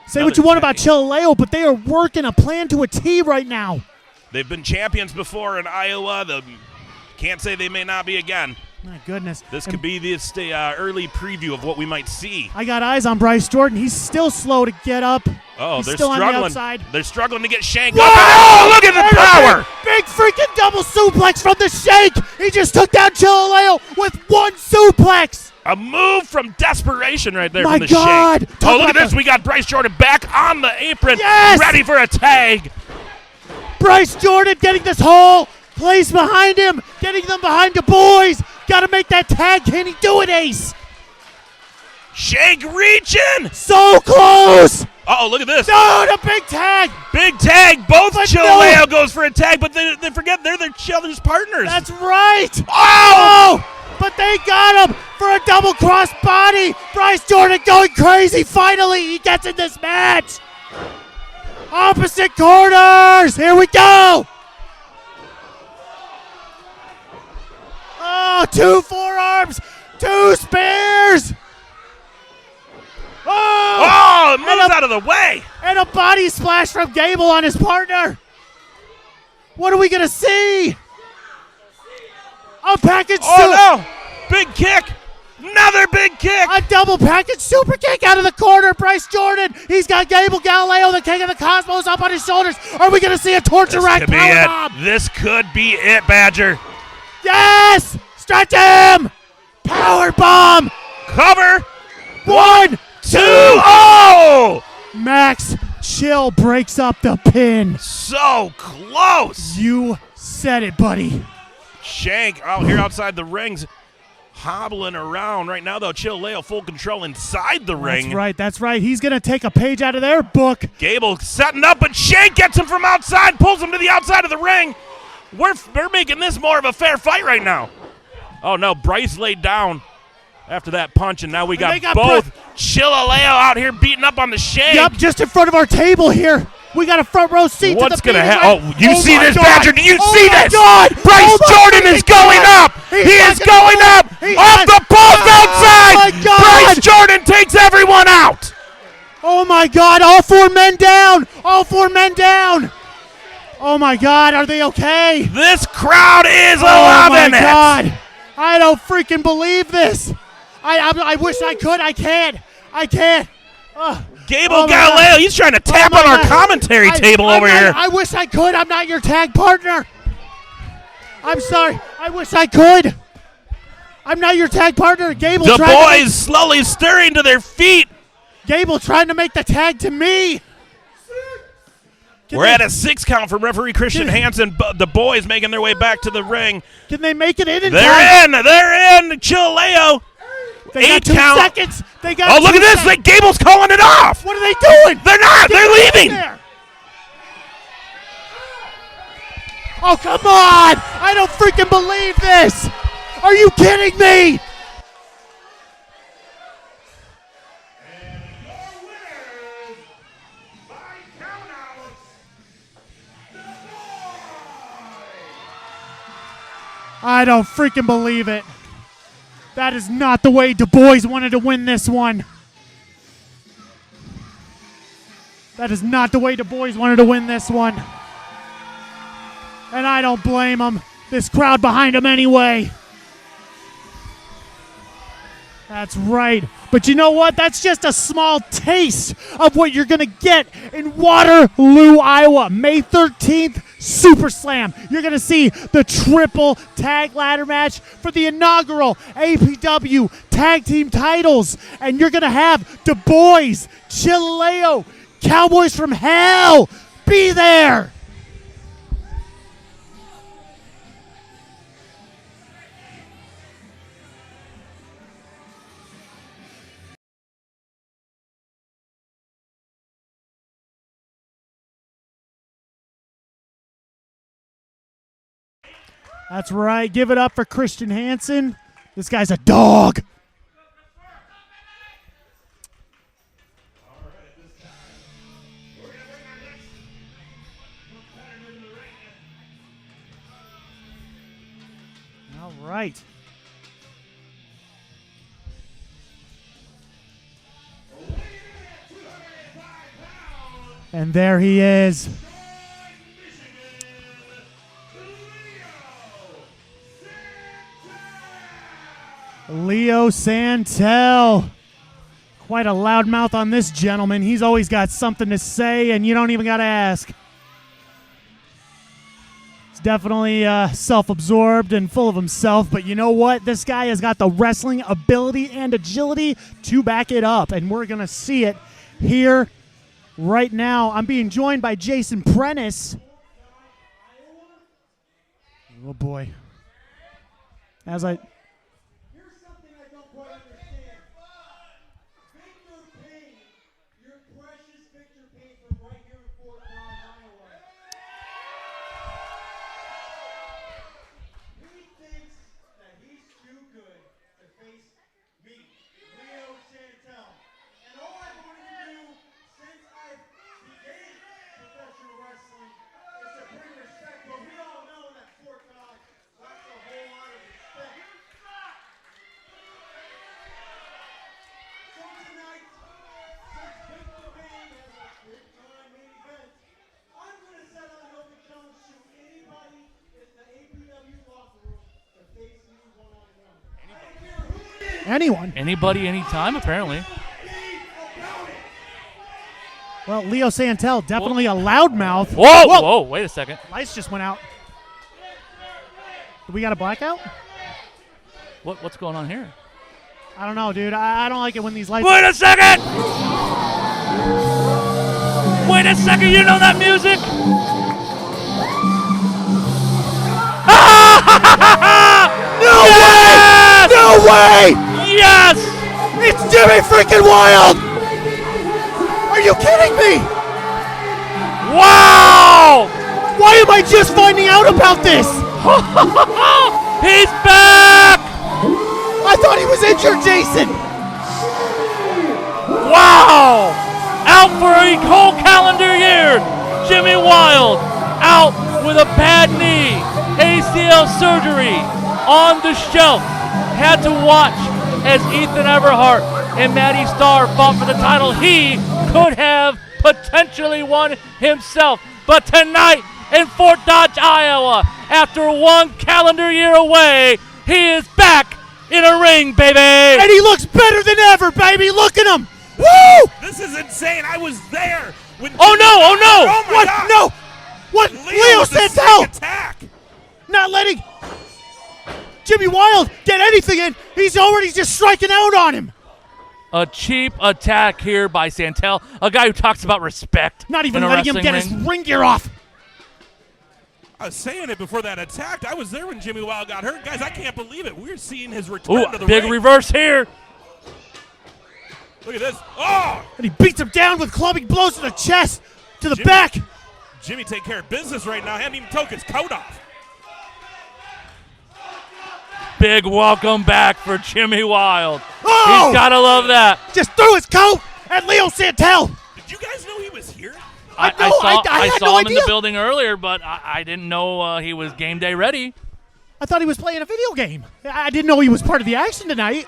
Say what you want about Chillileo, but they are working a plan to a T right now. They've been champions before in Iowa. Can't say they may not be again. My goodness. This could be the early preview of what we might see. I got eyes on Bryce Jordan. He's still slow to get up. Oh, He's they're still struggling. on the outside. They're struggling to get Shank Whoa! up. Oh, look at the power! Big freaking double suplex from the Shank. He just took down Chillileo with 1 suplex. A move from desperation right there My from the God. Shank. Oh, look at this. We got Bryce Jordan back on the apron, ready for a tag. Bryce Jordan getting this whole place behind him, getting them behind Du Bois. Got to make that tag. Can he do it, Ace? Shank reaching. So close. Uh-oh, look at this. No, the big tag. Big tag. Both Chillileo goes for a tag, but they forget they're each other's partners. That's right. Oh! But they got him for a double cross body. Bryce Jordan going crazy. Finally, he gets in this match. Opposite corners. Here we go. Oh, 2 forearms, 2 spears. Oh, it moves out of the way. And a body splash from Gable on his partner. What are we going to see? A package Oh, no. Big kick. Another big kick. A double package super kick out of the corner. Bryce Jordan. He's got Gable Galileo, the king of the cosmos, up on his shoulders. Are we going to see a torture rack powerbomb? This could be it, Badger. Yes! Stretch him! Powerbomb! Cover. 1, 2. Oh! Max Chill breaks up the pin. So close. You said it, buddy. Shank out here outside the rings, hobbling around. Right now, though, Chillileo full control inside the ring. That's right. He's going to take a page out of their book. Gable setting up, but Shank gets him from outside, pulls him to the outside of the ring. We're making this more of a fair fight right now. Oh, no, Bryce laid down after that punch, and now we got both Chillileo out here beating up on the Shank. Yep, just in front of our table here. We got a front row seat What's to the going to happen? happen? Oh, you see this, God. Badger? Do you see this? God. Bryce Jordan is going up. He is going up. Off the post outside. Bryce Jordan takes everyone out. Oh, my God. All 4 men down. All 4 men down. Oh, my God. Are they okay? This crowd is Oh, loving my it. God. I don't freaking believe this. I wish I could. I can't. Gable Galileo, he's trying to tap on our commentary table over here. I wish I could. I'm not your tag partner. I'm sorry. I wish I could. I'm not your tag partner. Gable. The boys slowly stirring to their feet. Gable trying to make the tag to me. We're at a 6 count for referee Christian Hansen. The boys making their way back to the ring. Can they make it in time? They're in. Chillileo. They 8 got 2 count. seconds. They got Oh, look at this. Gable's calling it off. What are they doing? They're not. They're leaving. Oh, come on. I don't freaking believe this. Are you kidding me? I don't freaking believe it. That is not the way Du Bois wanted to win this one. That is not the way Du Bois wanted to win this one. And I don't blame him. This crowd behind him anyway. That's right. But you know what? That's just a small taste of what you're going to get in Waterloo, Iowa. May 13th, Super Slam. You're going to see the triple tag ladder match for the inaugural APW tag team titles. And you're going to have Du Bois, Chillileo, Cowboys from Hell. Be there. That's right. Give it up for Christian Hansen. This guy's a dog. All right. And there he is. Leo Santel. Quite a loudmouth on this gentleman. He's always got something to say, and you don't even got to ask. He's definitely self-absorbed and full of himself, but you know what? This guy has got the wrestling ability and agility to back it up, and we're going to see it here right now. I'm being joined by Jason Prentice. Oh, boy. Here's something I don't quite understand. Viktor Payn, your precious Viktor Payn from right here in Fort Collins, Iowa. He thinks that he's too good to face me, Leo Santel. And all I've wanted to do since I began professional wrestling is to bring respect, but we all know that Fort Collins lacks a whole lot of respect. Anyone. Anybody, anytime, apparently. Well, Leo Santel, definitely a loudmouth. Whoa, wait a second. Lights just went out. We got a blackout? What's going on here? I don't know, dude. I don't like it when these lights... Wait a second! Wait a second, you know that music? No Yes! way! No way! Yes! It's Jimmy freaking Wild! Are you kidding me? Wow! Why am I just finding out about this? He's back! I thought he was injured, Jason. Wow! Out for a whole calendar year. Jimmy Wild out with a bad knee. ACL surgery on the shelf. Had to watch as Ethan Everhart and Matty Starr fought for the title. He could have potentially won himself. But tonight in Fort Dodge, Iowa, after one calendar year away, he is back in a ring, baby. And he looks better than ever, baby. Look at him. Woo! This is insane. I was there when. Oh no! Oh no! Oh my What? God. No! What? Leo with a Santel sneak attack. not letting Jimmy Wild get anything in. He's already just striking out on him. A cheap attack here by Santel, a guy who talks about respect. Not even in a letting him wrestling get his ring. ring gear off. I was saying it before that attack. I was there when Jimmy Wild got hurt. Guys, I can't believe it. We're seeing his return Ooh, to the big ring. reverse here. Look at this. Oh! And he beats him down with clubbing blows to the chest, to the Jimmy- back. Jimmy take care of business right now. Hadn't even took his coat off. Big welcome back for Jimmy Wild. Oh! He's got to love that. Just threw his coat at Leo Santel. Did you guys know he was here? I know, I had saw no him in the idea. building earlier, but I didn't know he was game day ready. I thought he was playing a video game. I didn't know he was part of the action tonight.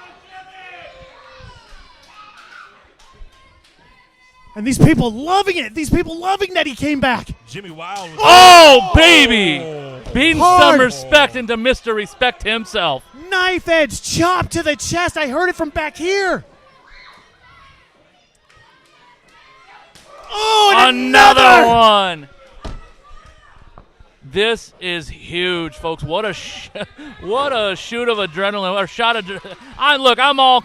And these people loving it. These people loving that he came back. Jimmy Wild was Oh, baby! Being Hard. some respect into Mr. Respect himself. Knife edge chop to the chest. I heard it from back here. Oh, and Another one. This is huge, folks. What a what a shoot of adrenaline. What a shot of I'm all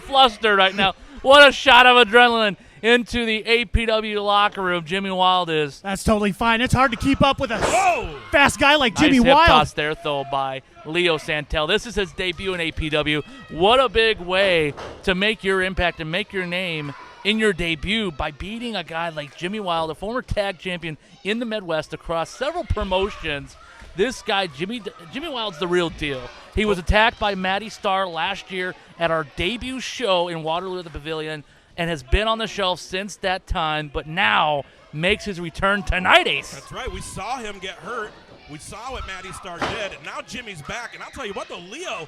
flustered right now. What a shot of adrenaline into the APW locker room. Jimmy Wild is. That's totally fine. It's hard to keep up with a Whoa! fast guy like Jimmy Nice hip Wild. toss there, though, by Leo Santel. This is his debut in APW. What a big way to make your impact and make your name in your debut by beating a guy like Jimmy Wild, a former tag champion in the Midwest across several promotions. This guy, Jimmy Wild's the real deal. He was attacked by Matty Starr last year at our debut show in Waterloo at the Pavilion and has been on the shelf since that time, but now makes his return tonight, Ace. That's right. We saw him get hurt. We saw what Matty Starr did, and now Jimmy's back. And I'll tell you what, though, Leo,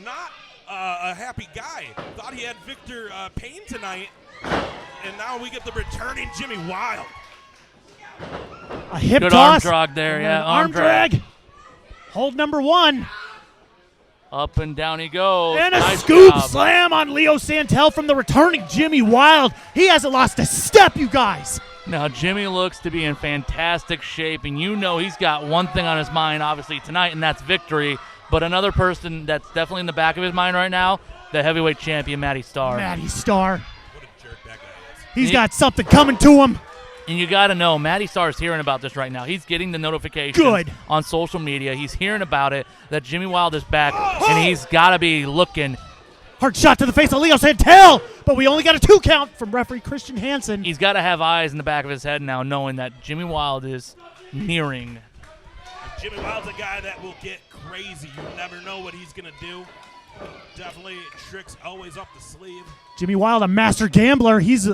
not a happy guy. Thought he had Viktor Payn tonight, and now we get the returning Jimmy Wild. A hip Good toss. arm drag there, and yeah. an arm drag. Hold number one. Up and down he goes. And a Nice scoop job. slam on Leo Santel from the returning Jimmy Wild. He hasn't lost a step, you guys. Now, Jimmy looks to be in fantastic shape, and you know he's got one thing on his mind, obviously, tonight, and that's victory. But another person that's definitely in the back of his mind right now, the heavyweight champion, Matty Starr. Matty Starr. What a jerk that guy is. He's got something coming to him. And you got to know, Matty Starr is hearing about this right now. He's getting the notifications Good. on social media. He's hearing about it, that Jimmy Wild is back, and he's got to be looking. Hard shot to the face of Leo Santel, but we only got a 2 count from referee Christian Hansen. He's got to have eyes in the back of his head now, knowing that Jimmy Wild is nearing. And Jimmy Wild's a guy that will get crazy. You never know what he's going to do. Definitely tricks always up the sleeve. Jimmy Wild, a master gambler. He's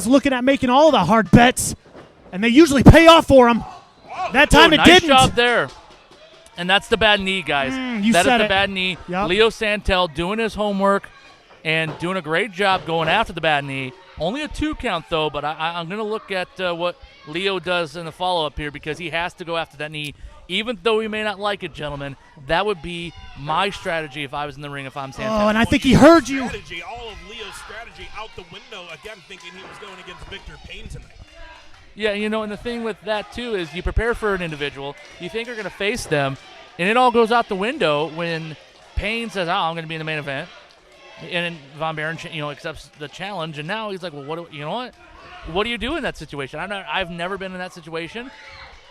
looking at making all the hard bets, and they usually pay off for him. That time Ooh, it nice didn't. job there. And that's the bad knee, guys. You That is said the it. bad knee. Yep. Leo Santel doing his homework and doing a great job going after the bad knee. Only a 2 count, though, but I'm going to look at what Leo does in the follow-up here because he has to go after that knee Even though we may not like it, gentlemen, that would be my strategy if I was in the ring if I'm Santel. Oh, and I think he heard you. Strategy, all of Leo's strategy out the window, again, thinking he was going against Viktor Payn tonight. Yeah, you know, and the thing with that, too, is you prepare for an individual, you think you're going to face them, and it all goes out the window when Payn says, oh, I'm going to be in the main event. And Von Baron, accepts the challenge, and now he's like, well, you know what? What do you do in that situation? I've never been in that situation.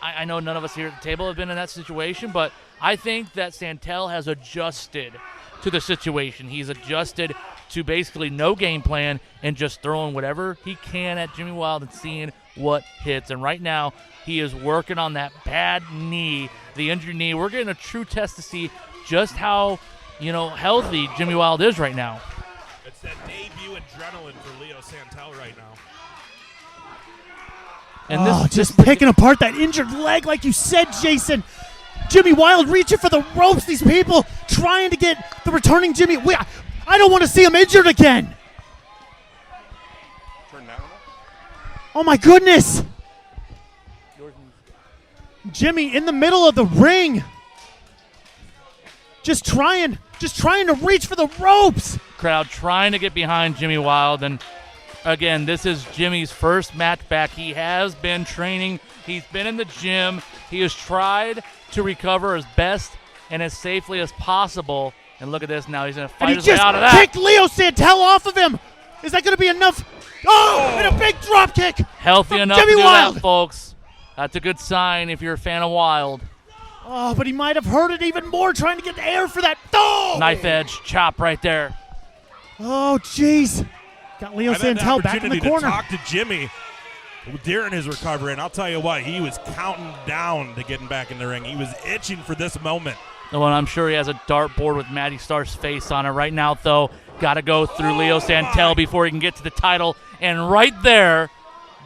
I know none of us here at the table have been in that situation, but I think that Santel has adjusted to the situation. He's adjusted to basically no game plan and just throwing whatever he can at Jimmy Wild and seeing what hits. And right now, he is working on that bad knee, the injured knee. We're getting a true test to see just how, healthy Jimmy Wild is right now. It's that debut adrenaline for Leo Santel right now. And just picking apart that injured leg like you said, Jason. Jimmy Wild reaching for the ropes. These people trying to get the returning Jimmy. I don't want to see him injured again. Oh, my goodness. Jimmy in the middle of the ring. Just trying to reach for the ropes. Crowd trying to get behind Jimmy Wild. And, again, this is Jimmy's first match back. He has been training. He's been in the gym. He has tried to recover as best and as safely as possible. And look at this now. He's going to fight his way out of that. And he just kicked Leo Santel off of him. Is that going to be enough? Oh, and a big drop kick. Healthy enough Jimmy to do Wild. that, folks. That's a good sign if you're a fan of Wild. Oh, but he might have hurt it even more trying to get the air for that. Oh! Knife edge chop right there. Oh, jeez. Got Leo Santel back in the corner. To talk to Jimmy during his recovery, and I'll tell you what, he was counting down to getting back in the ring. He was itching for this moment. Well, I'm sure he has a dartboard with Matty Starr's face on it right now, though. Got to go through Leo Santel before he can get to the title. And right there,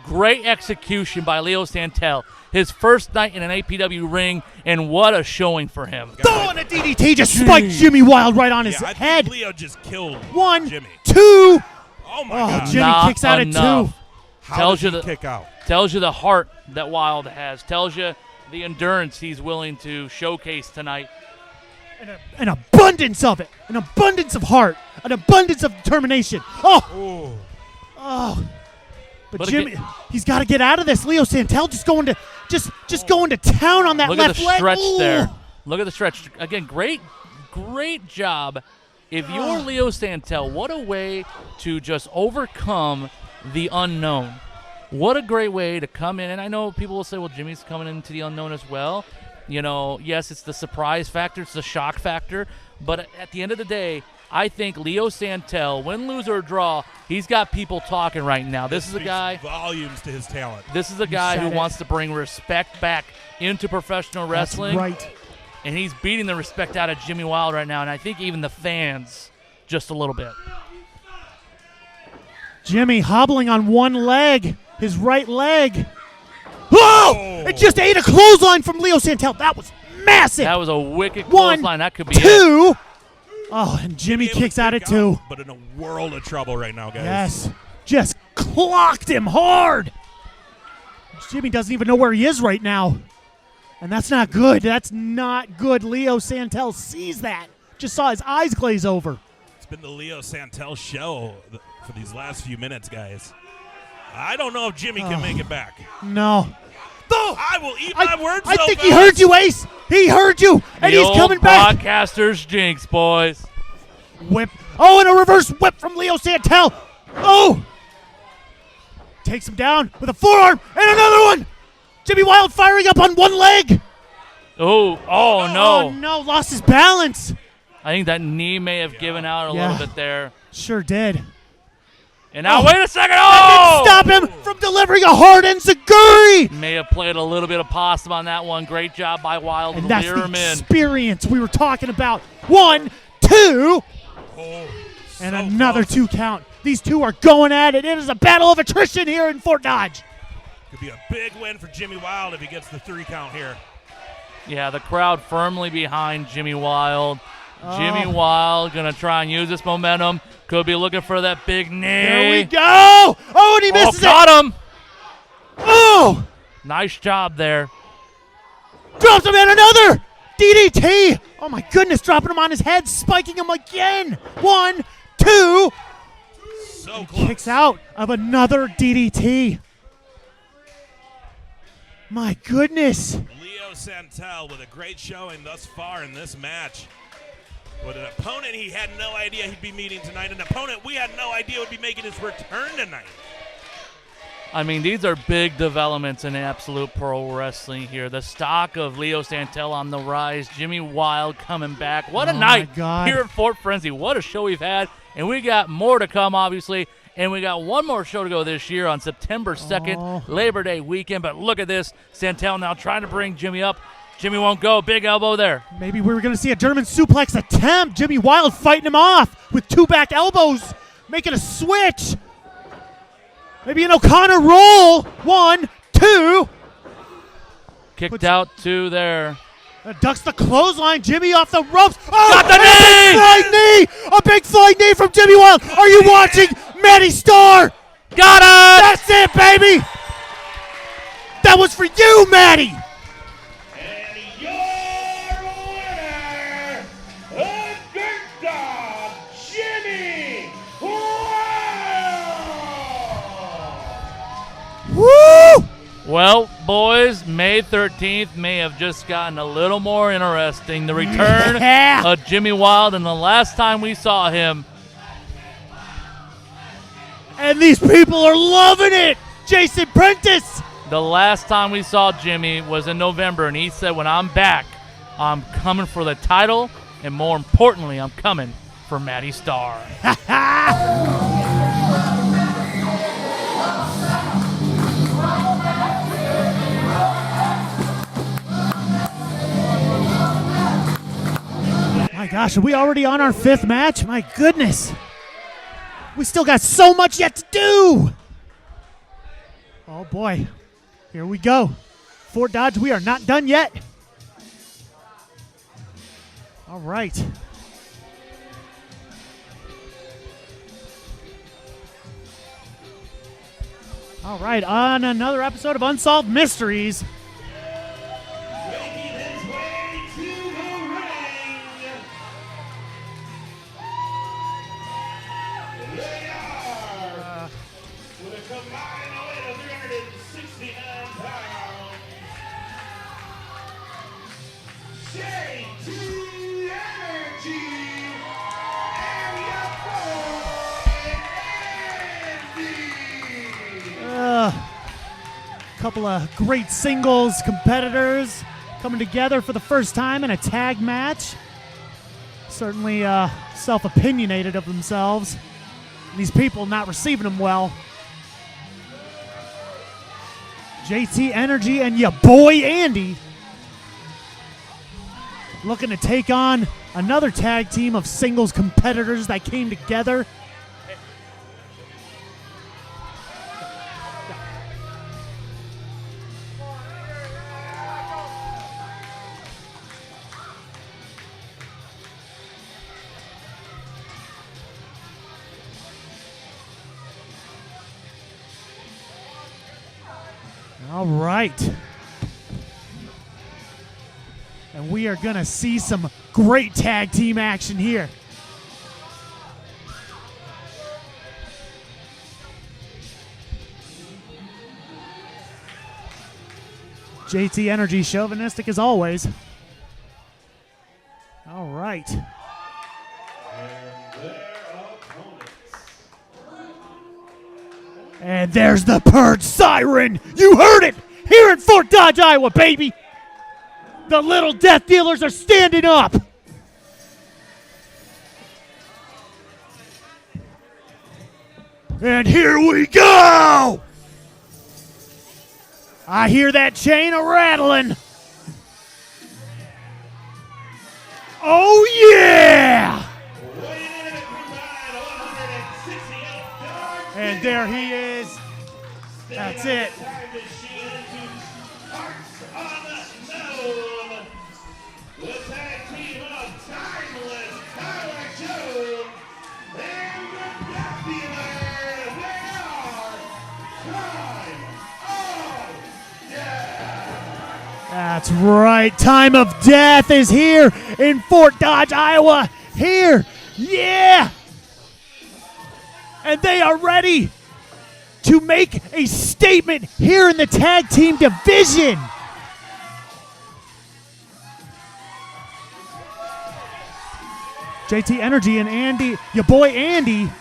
great execution by Leo Santel. His first night in an APW ring, and what a showing for him. Oh, and a DDT just spiked Jimmy Wild right on his I head. think Leo just killed Jimmy. 2. Oh, my God. Jimmy Not kicks out enough. at 2. How does he kick out? Tells you the heart that Wild has. Tells you the endurance he's willing to showcase tonight. An abundance of it. An abundance of heart. An abundance of determination. Oh. But Jimmy, he's got to get out of this. Leo Santel just going to town on that Look left at the leg. stretch Ooh. there. Look at the stretch. Again, great job. If you're Leo Santel, what a way to just overcome the unknown. What a great way to come in. And I know people will say, well, Jimmy's coming into the unknown as well. Yes, it's the surprise factor. It's the shock factor. But at the end of the day, I think Leo Santel, win, lose, or draw, he's got people talking right now. This is a guy. Volumes to his talent. This is a guy who wants to bring respect back into professional wrestling. That's right. And he's beating the respect out of Jimmy Wild right now, and I think even the fans just a little bit. Jimmy hobbling on one leg, his right leg. Oh! It just ate a clothesline from Leo Santel. That was massive. That was a wicked 1, clothesline. That could be 2. it. Oh, and Jimmy kicks out at 2. But in a world of trouble right now, guys. Yes. Just clocked him hard. Jimmy doesn't even know where he is right now. And that's not good. That's not good. Leo Santel sees that. Just saw his eyes glaze over. It's been the Leo Santel show for these last few minutes, guys. I don't know if Jimmy can make it back. No. I will eat my words. I think he heard you, Ace. He heard you, and The he's old coming back. broadcaster's jinx, boys. Whip. Oh, and a reverse whip from Leo Santel. Oh. Takes him down with a forearm, and another one. Jimmy Wild firing up on one leg. Oh no. Oh, no, lost his balance. I think that knee may have given out a little bit there. Sure did. And now, wait a second. That didn't stop him from delivering a hard enziguri. May have played a little bit of possum on that one. Great job by Wild And to that's lure the him in. experience we were talking about. 1, 2, and another close. 2 count. These two are going at it. It is a battle of attrition here in Fort Dodge. Could be a big win for Jimmy Wild if he gets the 3 count here. Yeah, the crowd firmly behind Jimmy Wild. Jimmy Wild going to try and use this momentum. Could be looking for that big knee. There we go. Oh, and he misses got him. Oh. Nice job there. Drops him in another DDT. Oh my goodness, dropping him on his head, spiking him again. 1, 2. So close. Kicks out of another DDT. My goodness. Leo Santel with a great showing thus far in this match. With an opponent he had no idea he'd be meeting tonight, an opponent we had no idea would be making his return tonight. I mean, these are big developments in Absolute Pro Wrestling here. The stock of Leo Santel on the rise. Jimmy Wild coming back. What a night here at Fort Frenzy. What a show we've had. And we got more to come, obviously. And we got one more show to go this year on September 2nd, Labor Day weekend. But look at this. Santel now trying to bring Jimmy up. Jimmy won't go. Big elbow there. Maybe we were going to see a German suplex attempt. Jimmy Wild fighting him off with 2 back elbows, making a switch. Maybe an O'Connor roll. 1, 2. Kicked out 2 there. Ducks the clothesline. Jimmy off the ropes. Oh, got the knee! A big flying knee from Jimmy Wild. Are you watching? Matty Star. Got it! That's it, baby. That was for you, Matty. And your winner, Viktor, Jimmy Wild. Woo! Well, boys, May 13th may have just gotten a little more interesting. The return of Jimmy Wild, and the last time we saw him. And these people are loving it. Jason Prentice. The last time we saw Jimmy was in November, and he said, when I'm back, I'm coming for the title, and more importantly, I'm coming for Matty Star. My gosh, are we already on our 5th match? My goodness. We still got so much yet to do. Oh boy. Here we go. Fort Dodge, we are not done yet. All right. All right, on another episode of Unsolved Mysteries. Making his way to the ring. They are with a combined weight of 369 pounds. JT Energy and your boy, Andee. Couple of great singles competitors coming together for the first time in a tag match. Certainly self-opinionated of themselves. And these people not receiving them well. JT Energy and your boy Andee looking to take on another tag team of singles competitors that came together. All right. And we are going to see some great tag team action here. JT Energy chauvinistic as always. All right. And there's the Purge Siren. You heard it here in Fort Dodge, Iowa, baby. The little death dealers are standing up. And here we go. I hear that chain a rattling. Oh, yeah. And there he is. That's it. The tag team of Timeless, Tyler Jones, and the Death Dealer. They are Time of Death. That's right. Time of Death is here in Fort Dodge, Iowa. Here. Yeah. And they are ready to make a statement here in the tag team division. JT Energy and Andee, your boy Andee,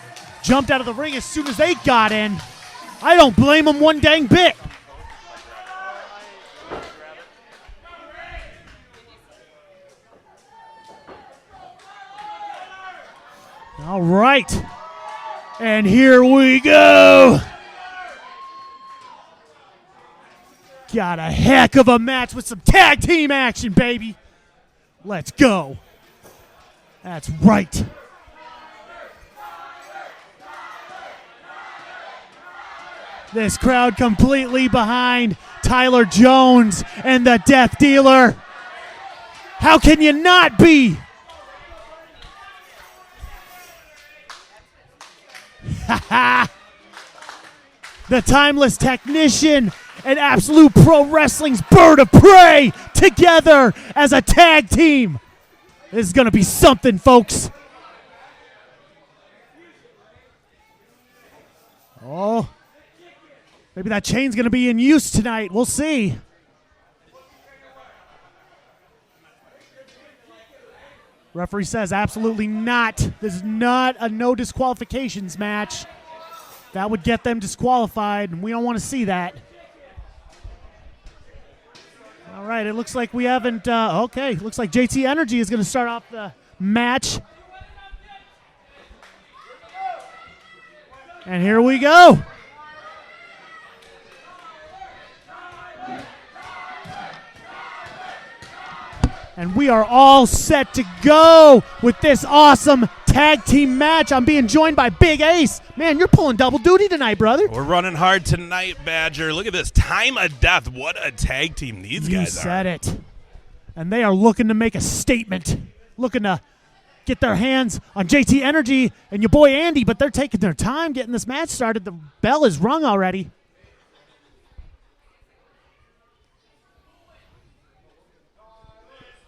jumped out of the ring as soon as they got in. I don't blame them one dang bit. All right. And here we go. Got a heck of a match with some tag team action, baby. Let's go. That's right. This crowd completely behind Tyler Jones and the Death Dealer. How can you not be? The Timeless Technician and Absolute Pro Wrestling's Bird of Prey together as a tag team. This is going to be something, folks. Oh, maybe that chain's going to be in use tonight. We'll see. Referee says absolutely not. This is not a no disqualifications match. That would get them disqualified, and we don't want to see that. All right, it looks like we haven't, okay. Looks like JT Energy is going to start off the match. And here we go. And we are all set to go with this awesome tag team match. I'm being joined by Big Ace. Man, you're pulling double duty tonight, brother. We're running hard tonight, Badger. Look at this. Time of Death. What a tag team these guys are. You said it. And they are looking to make a statement. Looking to get their hands on JT Energy and your boy Andee, but they're taking their time getting this match started. The bell is rung already.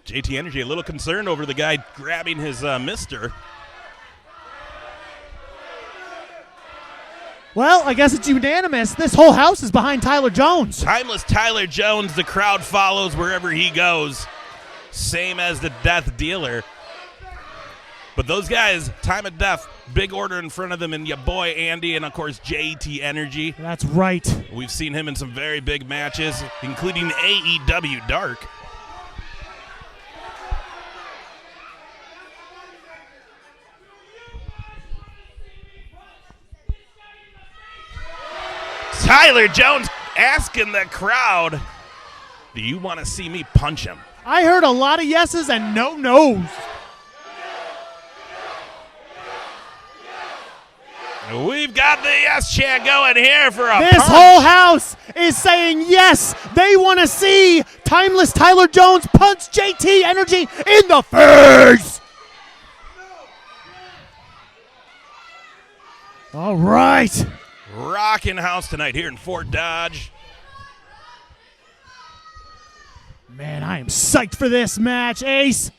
JT Energy a little concerned over the guy grabbing his mister. Well, I guess it's unanimous. This whole house is behind Tyler Jones. Timeless Tyler Jones. The crowd follows wherever he goes. Same as the Death Dealer. But those guys, Time of Death, big order in front of them, and your boy Andee, and of course JT Energy. That's right. We've seen him in some very big matches, including AEW Dark. Tyler Jones asking the crowd, do you want to see me punch him? I heard a lot of yeses and no nos. We've got the yes chant going here for a This punch. whole house is saying yes. They want to see Timeless Tyler Jones punch JT Energy in the face. All right. Rockin' house tonight here in Fort Dodge. Man, I am psyched for this match, Ace.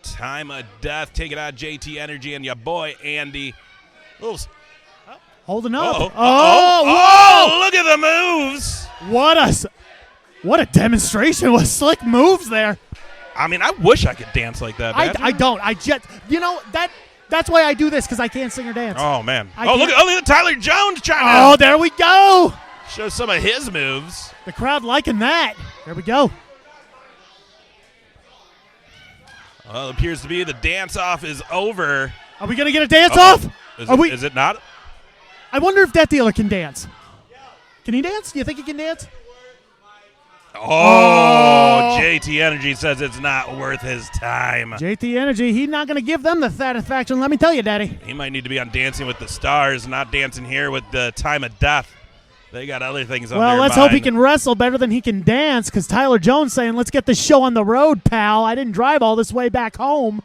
Time of Death taking out JT Energy and your boy Andee. Holding up. Oh, look at the moves. What a demonstration with slick moves there. I mean, I wish I could dance like that. I don't. I just, that's why I do this, because I can't sing or dance. Oh, man. Look Look at Tyler Jones trying Oh, to there we go. show some of his moves. The crowd liking that. There we go. Well, it appears to be the dance-off is over. Are we going to get a dance-off? Is it not? I wonder if Death Dealer can dance. Can he dance? Do you think he can dance? Oh, JT Energy says it's not worth his time. JT Energy, he's not going to give them the satisfaction, let me tell you, Daddy. He might need to be on Dancing with the Stars, not dancing here with the Time of Death. They got other things on their Well, let's mind. hope he can wrestle better than he can dance, because Tyler Jones saying, let's get this show on the road, pal. I didn't drive all this way back home.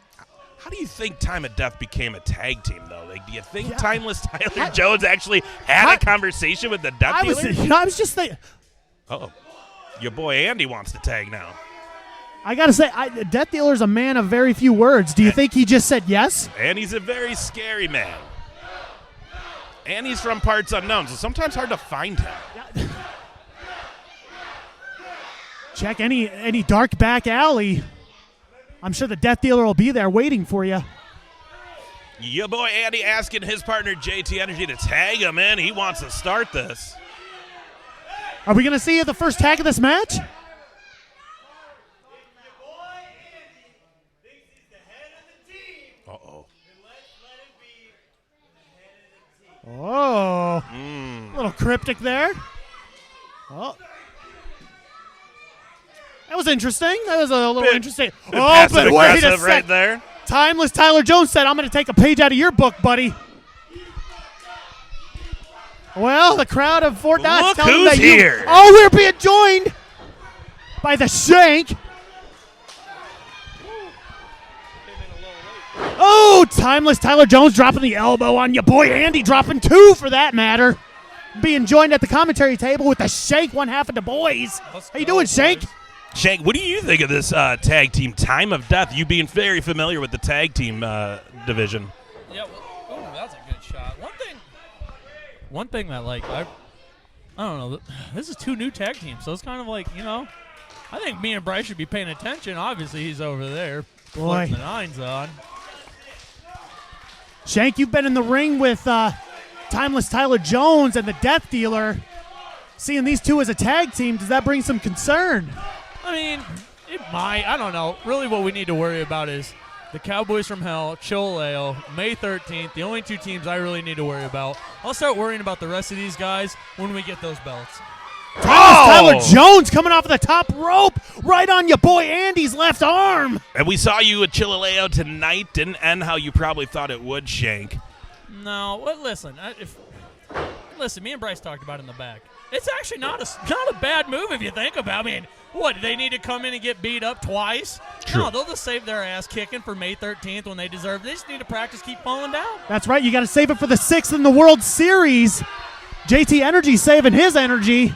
How do you think Time of Death became a tag team, though? Like, do you think Timeless Tyler Jones actually had a conversation with the Death Dealer? I was just thinking. Uh-oh. Your boy Andee wants to tag now. I got to say, Death Dealer's a man of very few words. Do you think he just said yes? And he's a very scary man. And he's from parts unknown, so sometimes hard to find him. Check any dark back alley. I'm sure the Death Dealer will be there waiting for you. Your boy Andee asking his partner JT Energy to tag him in. He wants to start this. Are we going to see the first tag of this match? Uh-oh. Oh. A little cryptic there. Oh. That was interesting. That was a little interesting. Oh, but wait a sec. Right there. Timeless Tyler Jones said, I'm going to take a page out of your book, buddy. Well, the crowd of Fort Dodge telling who's that here. Oh, we're being joined by the Shank. Oh, Timeless Tyler Jones dropping the elbow on your boy Andee, dropping 2 for that matter. Being joined at the commentary table with the Shank, one half of the boys. How you doing, Shank? Shank, what do you think of this tag team, Time of Death? You being very familiar with the tag team division. Yeah, well, that's a good shot. One thing that, like, I don't know, this is 2 new tag teams, so it's kind of like, I think me and Bryce should be paying attention. Obviously, he's over there. Boy. The 9's on. Shank, you've been in the ring with Timeless Tyler Jones and the Death Dealer. Seeing these 2 as a tag team, does that bring some concern? I mean, it might. I don't know. Really what we need to worry about is the Cowboys from Hell, Chillileo, May 13th, the only 2 teams I really need to worry about. I'll start worrying about the rest of these guys when we get those belts. Tyler Jones coming off of the top rope right on your boy Andee's left arm. And we saw you at Chillileo tonight. Didn't end how you probably thought it would, Shank. No, well, listen. Listen, me and Bryce talked about it in the back. It's actually not a bad move if you think about it. I mean, what, do they need to come in and get beat up twice? True. No, they'll just save their ass kicking for May 13th when they deserve it. They just need to practice, keep falling down. That's right. You got to save it for the 6th in the World Series. JT Energy saving his energy.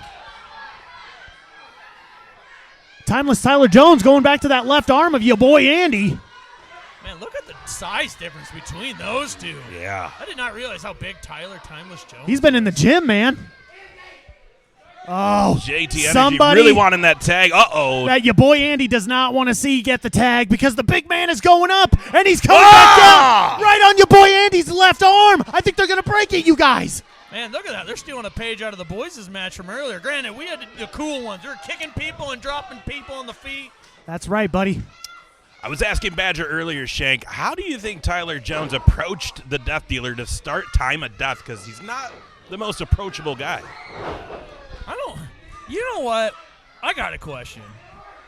Timeless Tyler Jones going back to that left arm of your boy Andee. Man, look at the size difference between those 2. Yeah. I did not realize how big Timeless Jones He's been in the gym, man. Oh, JT somebody Energy really wanting that tag. Uh-oh. that your boy Andee does not want to see get the tag because the big man is going up and he's coming back down right on your boy Andee's left arm. I think they're going to break it, you guys. Man, look at that. They're stealing a page out of the Boyz' match from earlier. Granted, we had the cool ones. They're kicking people and dropping people on the feet. That's right, buddy. I was asking Badger earlier, Shank, how do you think Tyler Jones approached the Death Dealer to start Time of Death? Because he's not the most approachable guy. You know what? I got a question.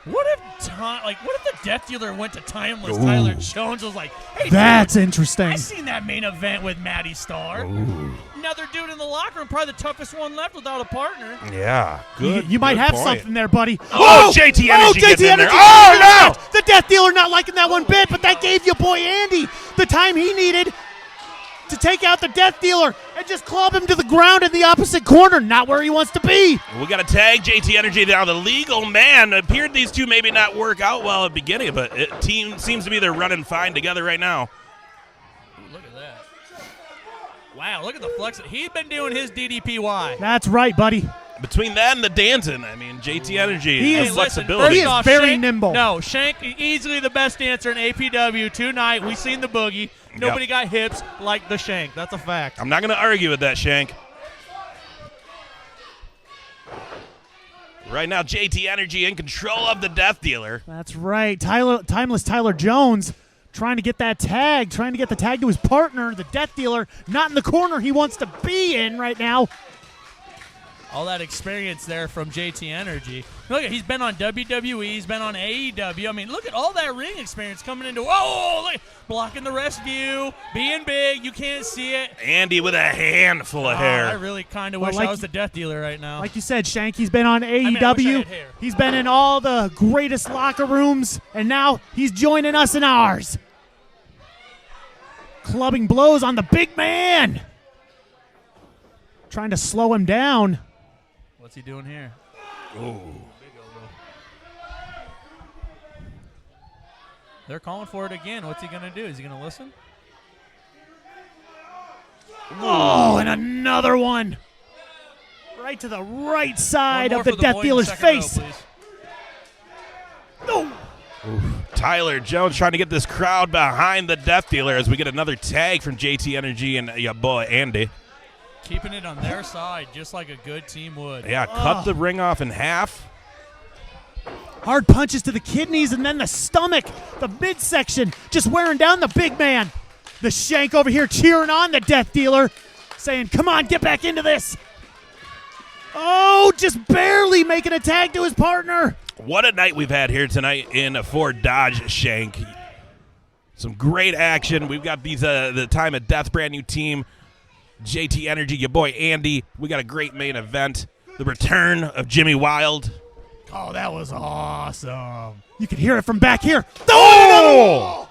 What if the Death Dealer went to Timeless Tyler Jones was like, hey, That's dude, interesting. I seen that main event with Matty Star. Another dude in the locker room, probably the toughest one left without a partner. Yeah, good. You might good have point. something there, buddy. Oh, JT Energy getting in there. Energy. Oh, no! The Death Dealer not liking that one bit, but that gave your boy Andee the time he needed to take out the Death Dealer and just club him to the ground in the opposite corner, not where he wants to be. We got to tag JT Energy now. The legal man. It appeared these 2 maybe not work out well at the beginning, but team seems to be they're running fine together right now. Ooh, look at that. Wow, look at the flex. He's been doing his DDPY. That's right, buddy. Between that and the dancing, I mean, JT Energy He and is- flexibility. He is very nimble. No, Shank easily the best dancer in APW tonight. We seen the boogie. Nobody got hips like the Shank. That's a fact. I'm not going to argue with that, Shank. Right now, JT Energy in control of the Death Dealer. That's right. Timeless Tyler Jones trying to get that tag, trying to get the tag to his partner, the Death Dealer, not in the corner he wants to be in right now. All that experience there from JT Energy. Look, he's been on WWE. He's been on AEW. I mean, look at all that ring experience coming into. Oh, look, blocking the rest view, being big. You can't see it. Andee with a handful of hair. I really kind of Well, wish like I was the Death Dealer right now. Like you said, Shank, he's been on I wish I AEW. had hair. He's been in all the greatest locker rooms, and now he's joining us in ours. Clubbing blows on the big man. Trying to slow him down. What's he doing here? Ooh. They're calling for it again. What's he going to do? Is he going to listen? Oh, and another one. Right to the right side of the Death Dealer's face. No. Tyler Jones trying to get this crowd behind the Death Dealer as we get another tag from JT Energy and your boy Andee. Keeping it on their side, just like a good team would. Yeah, cut the ring off in half. Hard punches to the kidneys and then the stomach, the midsection, just wearing down the big man. The Shank over here cheering on the Death Dealer, saying, come on, get back into this. Oh, just barely making a tag to his partner. What a night we've had here tonight in Ford Dodge Shank. Some great action. We've got these the Time of Death brand new team. JT Energy, your boy Andee. We got a great main event. The return of Jimmy Wild. Oh, that was awesome. You can hear it from back here. Oh!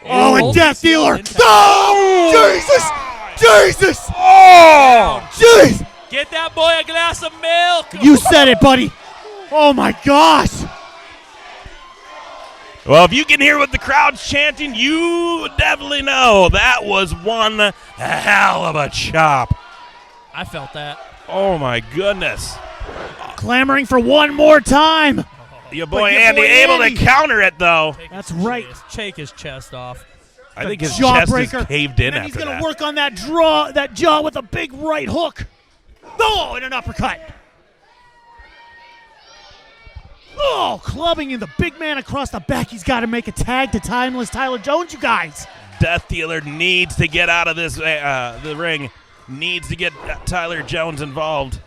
Oh, and Death Dealer. Oh, Jesus. Oh! Jeez. Get that boy a glass of milk. You said it, buddy. Oh, my gosh. Well, if you can hear what the crowd's chanting, you definitely know that was one hell of a chop. I felt that. Oh, my goodness. Clamoring for one more time. Your boy Andee able to counter it, though. That's right. Shake his chest off. I think his chest is Jawbreaker. caved in and he's after going that. to work on that jaw with a big right hook. Oh, and an uppercut. Oh, clubbing in the big man across the back. He's got to make a tag to Timeless Tyler Jones, you guys. Death Dealer needs to get out of this the ring. Needs to get Tyler Jones involved.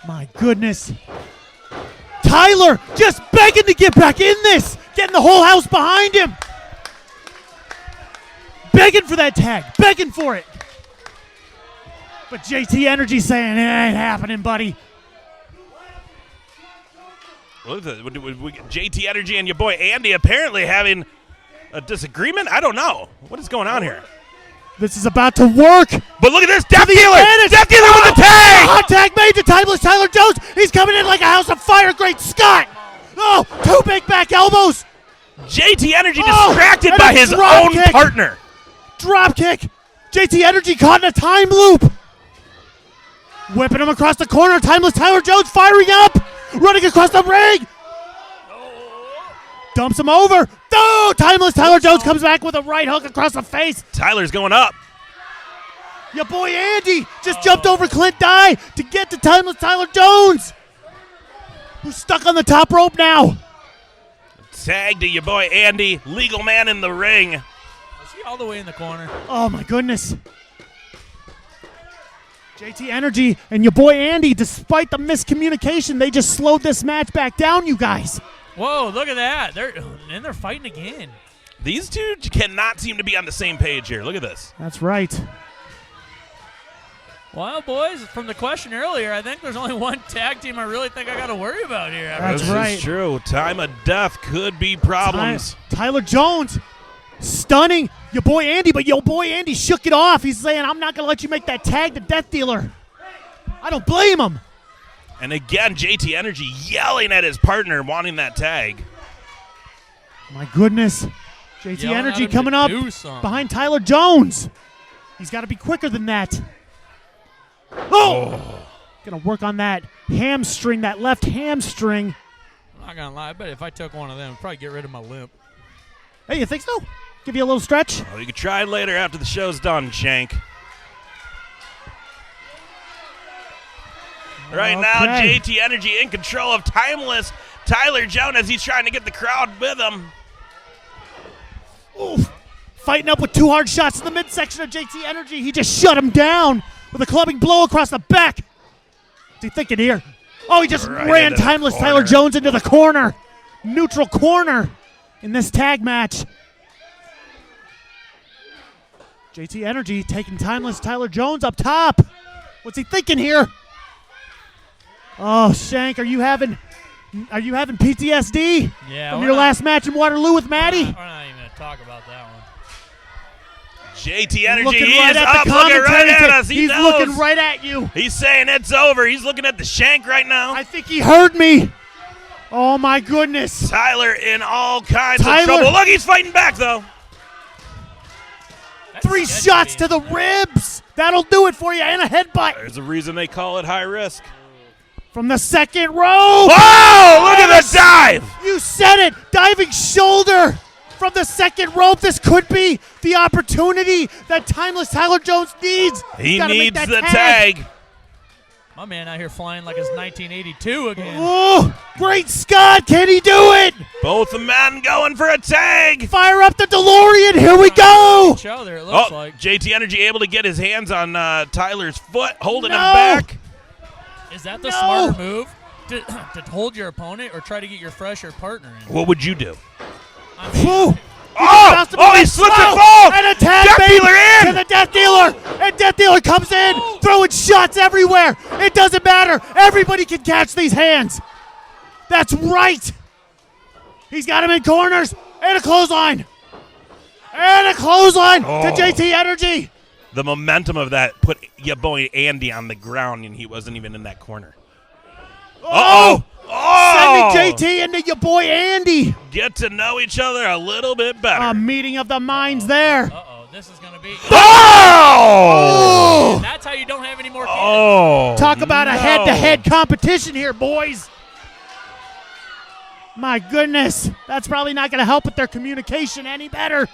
My goodness. Tyler just begging to get back in this. Getting the whole house behind him. Begging for that tag. Begging for it. But JT Energy saying, it ain't happening, buddy. Look at that. JT Energy and your boy Andee apparently having a disagreement. I don't know. What is going on here? This is about to work. But look at this. Death Dealer. Death Dealer with the tag. Hot tag made to Timeless Tyler Jones. He's coming in like a house of fire. Great Scott. Oh, two big back elbows. JT Energy distracted and by a his drop own kick. partner. Drop kick. JT Energy caught in a time loop. Whipping him across the corner. Timeless Tyler Jones firing up. Running across the ring. Dumps him over. Oh, Timeless Tyler Jones comes back with a right hook across the face. Tyler's going up. Your boy Andee just jumped over Clint Dye to get to Timeless Tyler Jones, who's stuck on the top rope now. Tag to your boy Andee. Legal man in the ring. Is he all the way in the corner? Oh, my goodness. JT Energy and your boy Andee, despite the miscommunication, they just slowed this match back down, you guys. Whoa, look at that. They're fighting again. These two cannot seem to be on the same page here. Look at this. That's right. Well, boys, from the question earlier, I think there's only one tag team I really think I got to worry about here. That's This right. is true. Time of Death could be problems. Tyler Jones stunning your boy Andee, but your boy Andee shook it off. He's saying, I'm not going to let you make that tag to Death Dealer. I don't blame him. And again, JT Energy yelling at his partner, wanting that tag. My goodness. JT Yelling Energy at him coming to up do something. behind Tyler Jones. He's got to be quicker than that. Oh! Going to work on that hamstring, that left hamstring. I'm not going to lie. I bet if I took one of them, I'd probably get rid of my limp. Hey, you think so? Give you a little stretch? Well, you can try it later after the show's done, Shank. Right now, Okay. JT Energy in control of Timeless Tyler Jones as he's trying to get the crowd with him. Oof. Fighting up with two hard shots in the midsection of JT Energy. He just shut him down with a clubbing blow across the back. What's he thinking here? Oh, he just Right ran into the Timeless corner. Tyler Jones into the corner. Neutral corner in this tag match. JT Energy taking Timeless Tyler Jones up top. What's he thinking here? Oh, Shank, are you having PTSD Yeah, from we're your not- last match in Waterloo with Maddie? We're not even going to talk about that one. JT Energy, Looking he right is at up, the looking right commentator. at us. He He's knows. looking right at you. He's saying it's over. He's looking at the Shank right now. I think he heard me. Oh, my goodness. Tyler in all kinds Tyler. of trouble. Look, he's fighting back, though. That's 3 sketchy shots to being the ribs. That'll do it for you, and a headbutt. There's a reason they call it high risk. From the second row. Oh, look at the dive. You said it. Diving shoulder from the second rope. This could be the opportunity that timeless Tyler Jones needs. He He's gotta make needs that the tag. My man out here flying like it's 1982 again. Oh, great Scott. Can he do it? Both men going for a tag. Fire up the DeLorean. Here we go. Each other, it looks Oh, like. JT Energy able to get his hands on Tyler's foot, holding No. him back. Is that the No. smarter move? To hold your opponent or try to get your fresher partner in? What would you do? I mean, Whew. Oh, he slipped and falls. And a tag Death baby Dealer in. to the Death Dealer. And Death Dealer comes in, throwing shots everywhere. It doesn't matter. Everybody can catch these hands. That's right. He's got him in corners. And a clothesline. And a clothesline to JT Energy. The momentum of that put your boy Andee on the ground, and he wasn't even in that corner. Oh! Oh! Sending JT into your boy Andee. Get to know each other a little bit better. A meeting of the minds there. uh-oh, this is going to be... Oh! That's how you don't have any more kids. Oh! Talk about a no. head-to-head competition here, boys. My goodness. That's probably not going to help with their communication any better.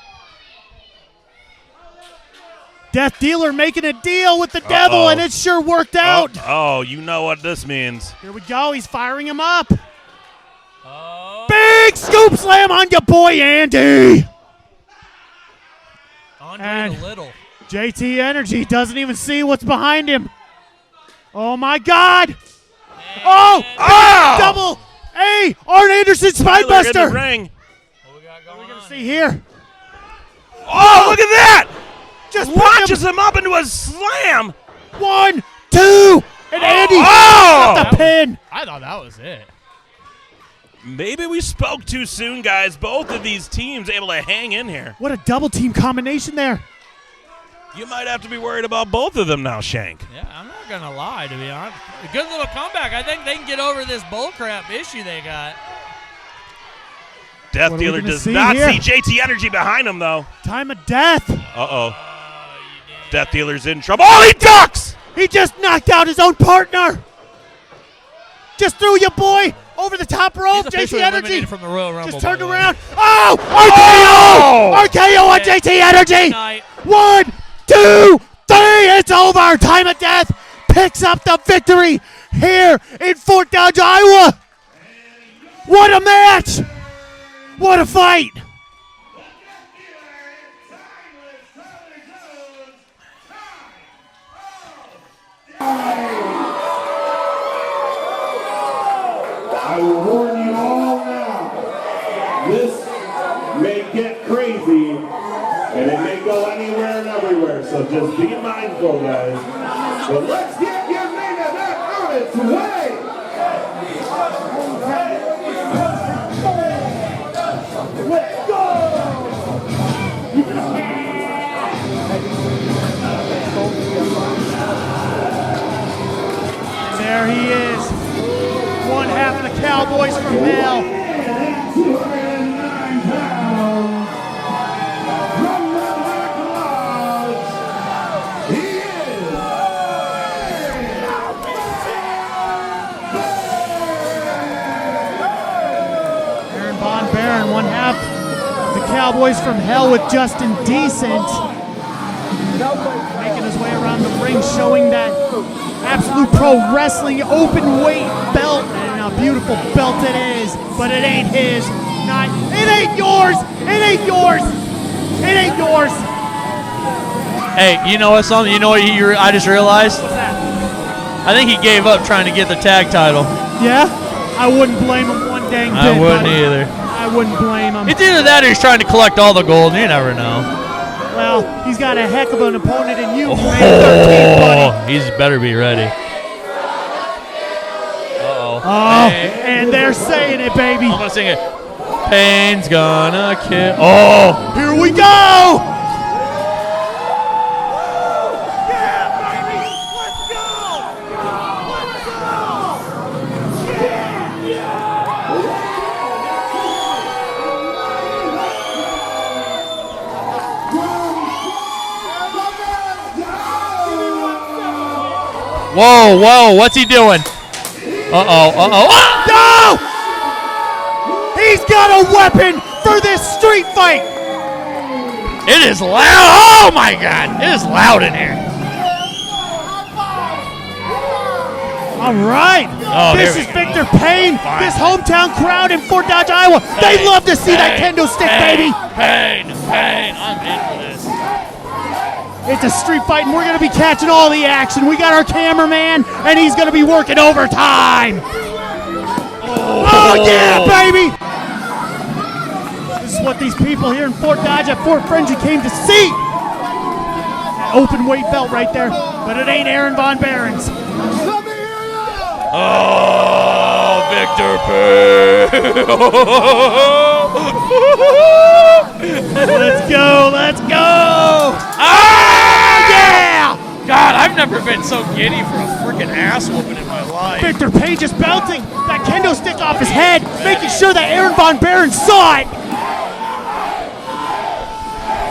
Death Dealer making a deal with the devil, and it sure worked out. Oh, you know what this means. Here we go. He's firing him up. Oh, Big scoop slam on your boy, Andee. Andre And- the Little. JT Energy doesn't even see what's behind him. Oh, my God. Oh, Oh! double. Hey, Arn Anderson Tyler in the Spinebuster. ring. What we got going We're going to on? see here. Oh, look at that! Just Launches him up into a slam. 1, 2, and Andee Oh! got the pin. I thought that was it. Maybe we spoke too soon, guys. Both of these teams able to hang in here. What a double team combination there. You might have to be worried about both of them now, Shank. Yeah, I'm not going to lie, to be honest. A good little comeback. I think they can get over this bullcrap issue they got. Death What are we Dealer gonna does see not here? see JT Energy behind him, though. Time of death. Uh-oh. Death Dealer's in trouble. Oh, he ducks! He just knocked out his own partner. Just threw your boy over the top rope. He's JT officially Energy eliminated from the Royal Rumble. just by turned the way. around. Oh, RKO! RKO on Yeah. JT Energy. Night. 1, 2, 3. It's over. Time of death picks up the victory here in Fort Dodge, Iowa. What a match. What a fight. I will warn you all now. This may get crazy, and it may go anywhere and everywhere. So just be mindful, guys. But let's get your main event on its way. Let's go. There he is. One half of the Cowboys from hell. 209 pounds. From the Black Lodge, he is Aaron Von Baron, one half of the Cowboys from hell with Justin Decent. Making his way around the ring, showing that Absolute Pro Wrestling open weight belt. And a beautiful belt it is, but it ain't his. It ain't yours. It ain't yours. It ain't yours. Hey, you know what? Something. You know what? I just realized. What's that? I think he gave up trying to get the tag title. Yeah? I wouldn't blame him one dang bit. I wouldn't buddy. either. I wouldn't blame him. It's either that or he's trying to collect all the gold. You never know. Well, he's got a heck of an opponent in you. Man, 13, buddy. Oh, he's better be ready. Uh-oh. Oh, Hey. and they're saying it, baby. I'm gonna sing it. Payn's gonna kill. Oh, Here we go. Whoa, whoa, what's he doing? Uh-oh, uh-oh. No! He's got a weapon for this street fight. It is loud. Oh, my God. It is loud in here. All right. Oh, this is Viktor Payn. This hometown crowd in Fort Dodge, Iowa. They love to see that kendo stick, baby. Payn. I'm in for this. It's a street fight, and we're going to be catching all the action. We got our cameraman, and he's going to be working overtime. Oh, yeah, baby. This is what these people here in Fort Dodge at Fort Frenzy came to see. That open weight belt right there, but it ain't Aaron Von Behrens. Oh, Viktor Payn. Let's go. Ah! Yeah! God, I've never been so giddy for a freaking ass whooping in my life. Viktor Payn just bouncing that kendo stick off his head, making sure that Aaron Von Behrens saw it.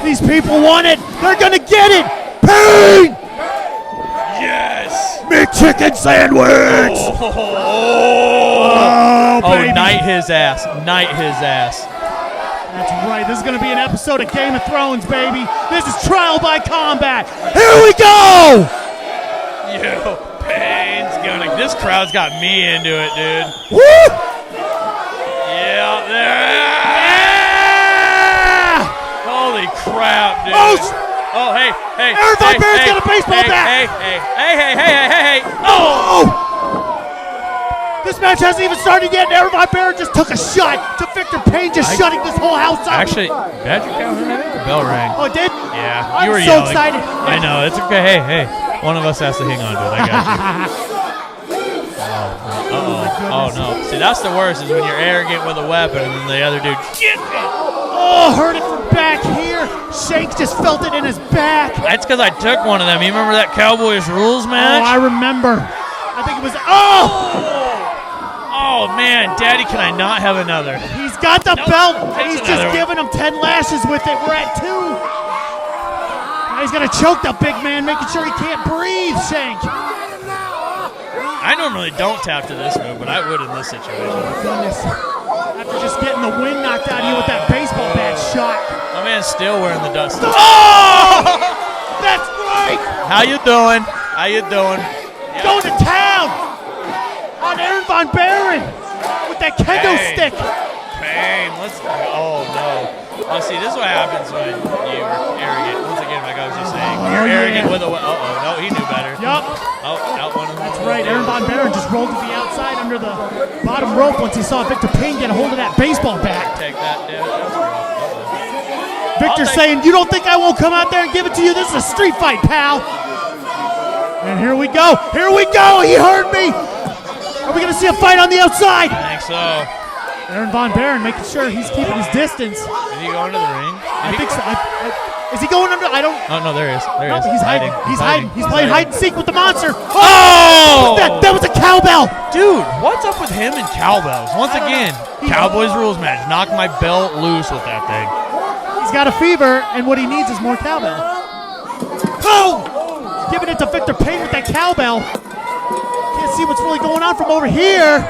These people want it. They're going to get it. Payn! Yes! McChicken sandwich! Oh, baby. Knight his ass. That's right. This is going to be an episode of Game of Thrones, baby. This is Trial by Combat. Here we go! Yo, Payn's gonna. This crowd's got me into it, dude. Woo! Yeah, holy crap, dude. Oh, hey. Aaron Von Behrens got a baseball bat. Hey. Oh! This match hasn't even started yet, and Aaron Von Behrens just took a shot to Viktor Payn, just shutting this whole house up. Actually, Badger Count, I think the bell rang. Oh, it did? Yeah, I'm you were so yelling. excited. I know, it's okay. Hey, one of us has to hang on to it. I got you. Oh, no. See, that's the worst is when you're arrogant with a weapon and then the other dude, get me. Oh, heard it from back here. Shanks just felt it in his back. That's because I took one of them. You remember that Cowboys Rules match? Oh, I remember. I think it was, Oh, man, Daddy, can I not have another? He's got the belt. He's just another giving him 10 lashes with it. We're at 2. Now he's going to choke the big man, making sure he can't breathe, Shank. I normally don't tap to this move, but I would in this situation. Goodness. After just getting the wind knocked out of you with that baseball bat shot. My man's still wearing the dust. Oh! That's right! How you doing? Going to town on Aaron Von Behrens with that kendo stick. Payn, let's go. Oh, no. Oh, see, this is what happens when you're arrogant. Once again, like I was just saying, when you're arrogant with a no, he knew better. Yup. Oh, out one of them. That's right. Aaron Von Behrens just rolled to the outside under the bottom rope once he saw Viktor Payn get a hold of that baseball bat. Take that, dude. Viktor saying, you don't think I won't come out there and give it to you? This is a street fight, pal. And here we go. He heard me. Are we going to see a fight on the outside? I think so. Aaron Von Behrens making sure he's keeping his distance. Is he going to the ring? I think so. Is he going under? I don't. Oh, no, there he is. No, he's hiding. He's hiding. He's playing hide and seek with the monster. Oh! That was a cowbell. Dude, what's up with him and cowbells? Once again, Cowboys Rules match. Knock my belt loose with that thing. He's got a fever, and what he needs is more cowbell. Boom! Giving it to Viktor Payn with that cowbell. Can't see what's really going on from over here.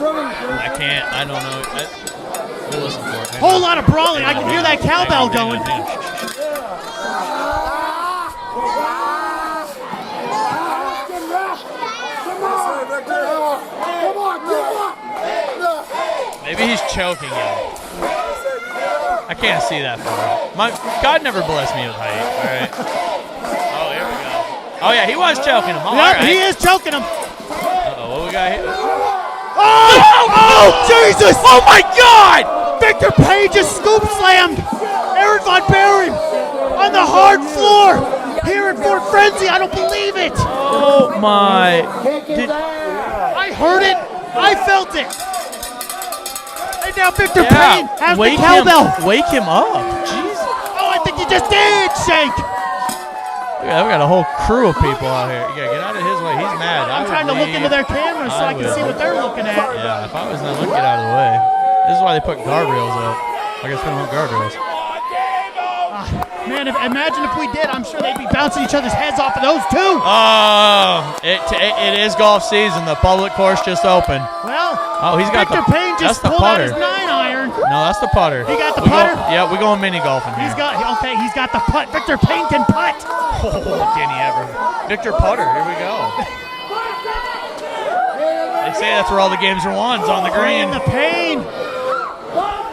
I can't. I don't know. We'll listen for it. Whole lot of brawling. I can hear that cowbell going. Maybe he's choking him. I can't see that far. God never blessed me with height. All right. Oh, here we go. Oh yeah, he was choking him. All right. He is choking him. Uh-oh, what we got here? Oh, Jesus! Oh my God! Viktor Payn just scoop slammed Aaron Von Behrens on the hard floor here at Fort Frenzy. I don't believe it. Oh my! I heard it. I felt it. And now Viktor Payn has the cowbell. Wake him up. Jeez. Oh, I think he just did, Shank. Yeah, we got a whole crew of people out here. You gotta get out of his way. He's mad. I'm trying to look into their cameras so I can see what they're looking at. Yeah, if I was them, I'd get out of the way. This is why they put guardrails up. I guess we don't have guardrails. Man, imagine if we did. I'm sure they'd be bouncing each other's heads off of those too. Oh, It is golf season. The public course just opened. Well, Oh, he's got Victor Payn just that's the pulled out putter. his 9-iron. No, that's the putter. He got the putter? Yeah, we're going mini golfing here. He's got the putt. Victor Payn can putt. Oh, can he ever? Victor Putter, here we go. They say that's where all the games are won, on the green. And the Payn.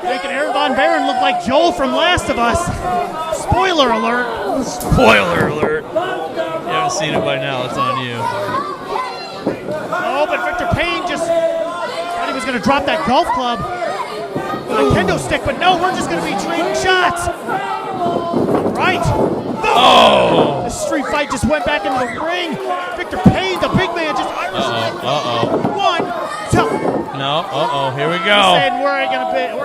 Making Aaron Von Baron look like Joel from Last of Us. Spoiler alert. Spoiler alert. You haven't seen it by now, it's on you. Oh, but Victor Payn just thought he was going to drop that golf club with a kendo stick, but no, we're just going to be trading shots. Right. Oh! The street fight just went back into the ring. Victor Payn, the big man, just Irish. One, two. No, here we He go. said we're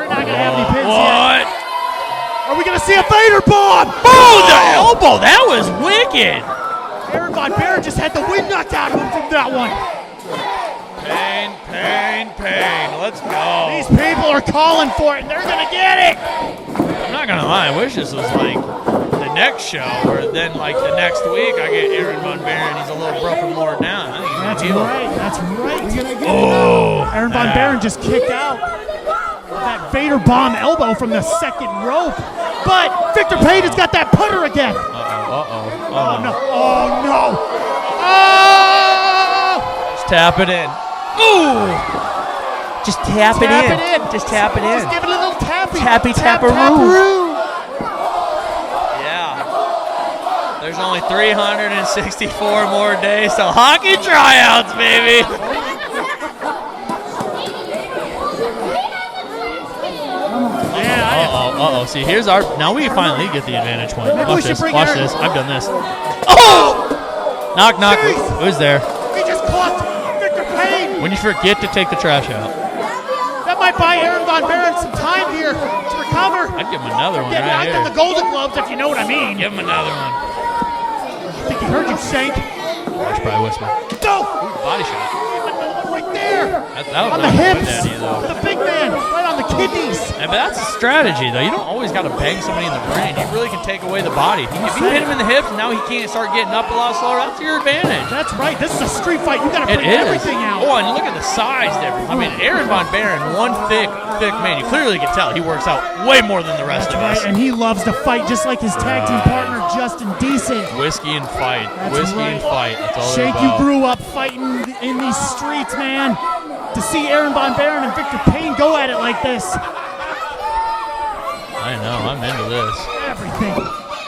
not gonna have any pins What? yet. Are we gonna see a Vader bomb? Oh, the elbow! That was wicked! Aaron Von Baron just had the wind knocked out of him from that one. Payn. Let's go. These people are calling for it, and they're gonna get it. I'm not gonna lie, I wish this was like the next show, or then like the next week I get Aaron Von Baron. He's a little broken more down. I think he's That's gonna heal. right. That's right. Oh, Aaron Von Baron just kicked out that Vader bomb elbow from the second rope, but Victor Payn has got that putter again. Oh no! Oh no! Oh! Just tap it in. Ooh! Just tap it in. Just tap it in. Just give it a little tappy. Taparoo. Yeah. There's only 364 more days till hockey tryouts, baby. Uh-oh. See, here's our... Now we finally get the advantage point. Maybe we Watch should this. bring Watch Aaron- this. I've done this. Oh! Knock. Jeez. Who's there? He just caught Victor Payn. When you forget to take the trash out. That might buy Aaron Von Baron some time here to recover. I'd give him another one Get right knocked in here. the Golden Globes, if you know what I mean. Give him another one. I think he heard you, Shank. That's probably whisper. No! Body shot. Right there. That On would the not hips. at you, though. The big man. Right on the kidneys. Yeah, but that's a strategy, though. You don't always got to bang somebody in the brain. You really can take away the body. If you hit him in the hips and now he can't start getting up a lot slower, that's your advantage. That's right. This is a street fight. You got to It bring is. everything out. Oh, and look at the size difference. I mean, Aaron Von Baron, one thick man. You clearly can tell he works out way more than the rest That's of right. us. And he loves to fight just like his tag team partner, Justin Decent. Whiskey and fight. That's Whiskey right. and fight. That's all Shank, they're you about. grew up fighting in these streets, man. To see Aaron Von Baron and Victor Payn go at it like this. I know. I'm into this. Everything.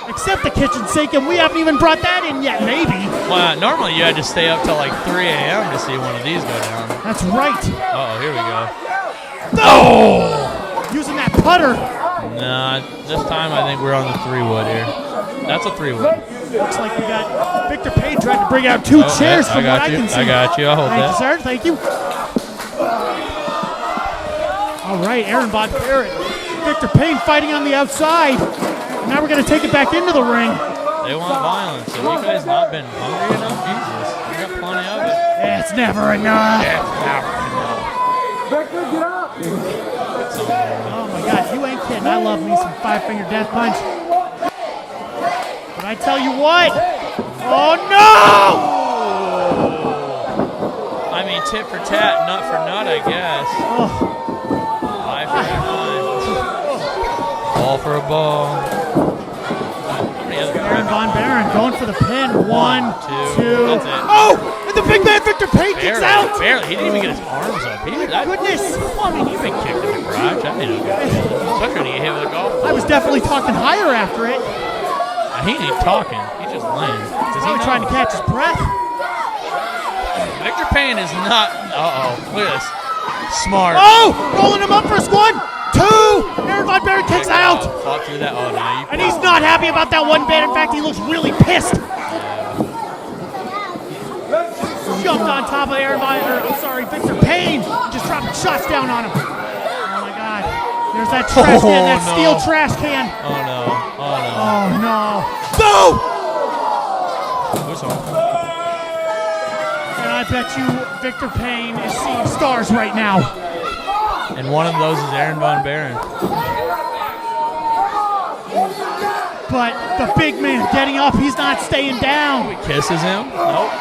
Except the kitchen sink, and we haven't even brought that in yet, maybe. Well, normally you had to stay up till like 3 a.m. to see one of these go down. That's right. Uh-oh, here we go. Oh! Using that putter. Nah, this time I think we're on the 3-wood here. That's a 3-wood. Looks like we got Victor Payn trying to bring out two chairs from what I can see. I got you. I'll hold Thank that. you, sir. Thank you. All right, Aaron Von Baron. Victor Payn fighting on the outside. Now we're going to take it back into the ring. They want violence. Have you guys not been hungry enough? Jesus. We got plenty of it. It's never enough. Oh my God, you ain't kidding. I love me some 5-finger death punch. But I tell you what. Oh no! I mean, tit for tat, nut for nut, I guess. Oh. 5 for 9. Ball for a ball. Aaron Von Baron going for the pin. 1, 2. That's it. Oh! And the big man Victor Payn kicks out. Barely. He didn't even get his arms up. Goodness. Well, I mean, you've been kicked in the garage. I didn't know. Especially when you get hit with a golf ball. I was definitely talking higher after it. He ain't even talking. He's just laying. He's probably trying to catch his breath. Victor Payn is not. Look at this. Smart. Oh! Rolling him up for a 1, 2. Aaron Von Baron kicks out. Fought through that. Oh, no. And he's not happy about that one bit. In fact, he looks really pissed. Jumped on top of Victor Payn. Just dropping shots down on him. Oh my God. There's that trash can, that steel trash can. Oh no. Oh no. Boom! Who's on? And I bet you Victor Payn is seeing stars right now. And one of those is Aaron Von Baron. But the big man getting up, he's not staying down. He kisses him. Nope.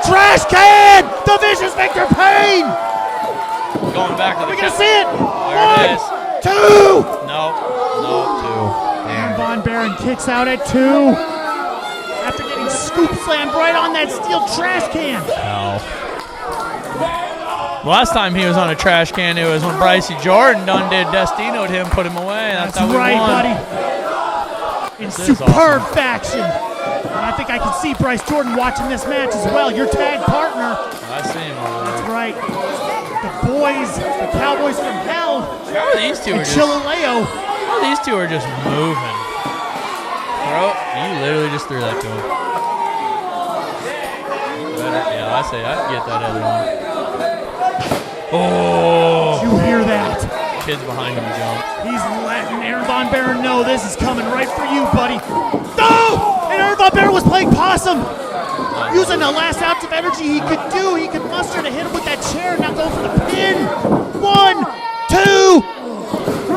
trash can! The vicious Viktor Payn! Going back to the We gonna count. see it? There it is. 1, 2! No, 2. And Von Baron kicks out at 2. After getting scoop slammed right on that steel trash can. No. Last time he was on a trash can, it was when Brycey Jordan done did Destino'd him, put him away. That's how we right, won. buddy. In This is superb awesome. faction. And I think I can see Bryce Jordan watching this match as well. Your tag partner. I see him over That's there. right. The boys, the Cowboys from Hell. How are these two And are just, Chillileo. how these two are just moving. Bro, you literally just threw that to him. Yeah, I say I can get that other one. Oh! Did you hear that? Kids behind him jump. He's letting Aaron Von Baron know this is coming right for you, buddy. No! And Aaron Von Baron was playing possum. Using the last ounce of energy he could do. He could muster to hit him with that chair. Now go for the pin. 1, 2.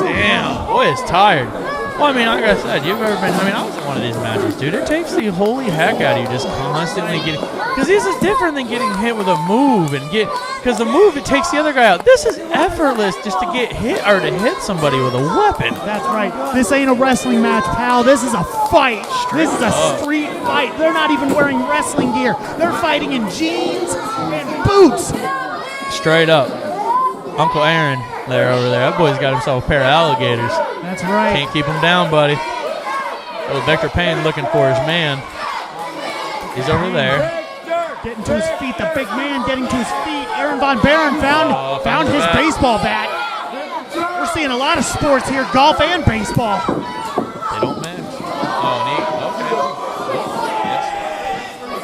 Damn, boy is tired. Well, I mean, like I said, you've ever been, I mean, I was in one of these matches, dude. It takes the holy heck out of you just constantly getting, because this is different than getting hit with a move and because the move, it takes the other guy out. This is effortless just to get hit or to hit somebody with a weapon. That's right. This ain't a wrestling match, pal. This is a fight. This is a street fight. They're not even wearing wrestling gear. They're fighting in jeans and boots. Straight up. Uncle Aaron there over there. That boy's got himself a pair of alligators. That's right. Can't keep him down, buddy. Oh, Viktor Payn looking for his man. He's over there. Getting to his feet. The big man getting to his feet. Aaron Von Baron found his baseball bat. We're seeing a lot of sports here, golf and baseball. They don't mix. Oh, neat. Okay. Yes.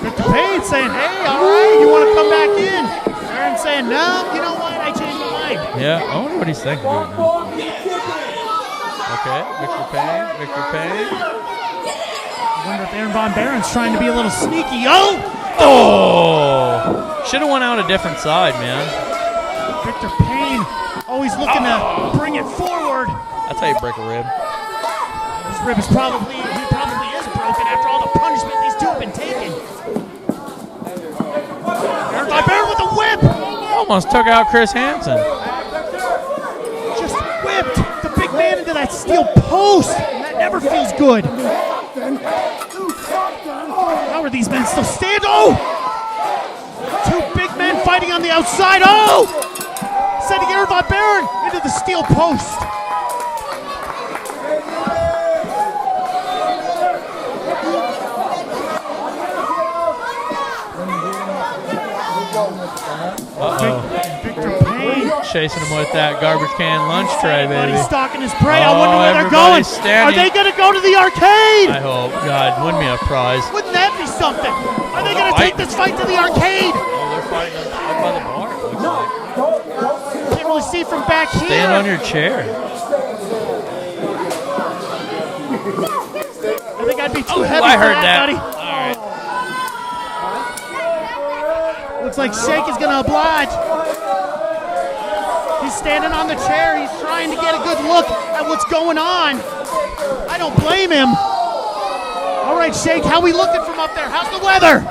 Viktor Payn saying, hey, all right, you want to come back in? Aaron saying, no, you know what? I changed my mind. Yeah, I wonder what he's thinking right now. Okay, Viktor Payn. I wonder if Aaron Von Baron's trying to be a little sneaky. Oh! Oh! Should have went out a different side, man. Viktor Payn always looking to bring it forward. That's how you break a rib. His rib is probably is broken after all the punishment these two have been taking. Aaron Von Baron with a whip! Almost took out Chris Hansen. Just whipped the big man into that steel post. And that never feels good. How are these men still standing? Oh! Two big men fighting on the outside. Oh! Sending Aaron Von Baron into the steel post. Viktor Payn. Chasing him with that garbage can lunch tray, baby. Everybody's stalking his prey. I wonder where they're going. Everybody's standing. Are they going to go to the arcade? I hope. God, win me a prize. Wouldn't that be something? Are they going to take this fight to the arcade? Oh, they're fighting up by the bar, it looks like. Can't really see from back here. Stand on your chair. I think I'd be too heavy I for heard that. buddy. All right. Looks like Shake is going to oblige. He's standing on the chair. He's trying to get a good look at what's going on. I don't blame him. All right, Shake, how we looking from up there? How's the weather?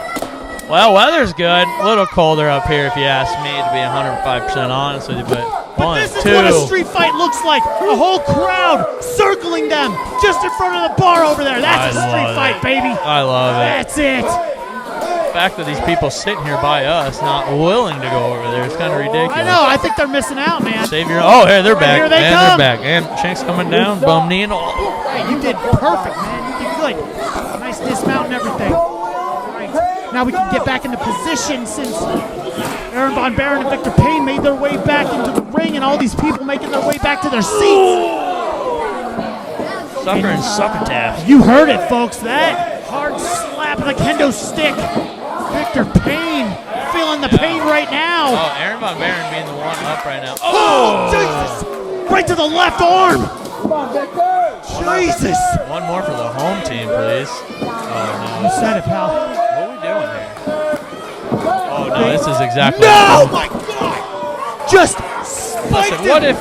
Well, weather's good. A little colder up here, if you ask me, to be 105% honest with you. But one, This is two. what a street fight looks like. A whole crowd circling them just in front of the bar over there. That's a I street love fight, it. baby. I love it. That's it. The fact that these people sitting here by us, not willing to go over there, it's kind of ridiculous. I know. I think they're missing out, man. Save your. Oh, hey, they're back. Here they and come. they're back. And Shank's coming down. Bum knee and all. Hey, you did perfect, man. You did good. Nice dismount and everything. All right. Now we can get back into position since Aaron Von Baron and Viktor Payn made their way back into the ring and all these people making their way back to their seats. Sucker and succotash. You heard it, folks. That hard slap of the kendo stick. Viktor Payn feeling the pain right now. Oh, Aaron Von Baron being the one up right now. Oh, Jesus! Right to the left arm. Jesus! One more for the home team, please. Oh, You said it, pal. no. What are we doing here? Oh, no, this is exactly No, my God! Just spiked Listen, him. what if...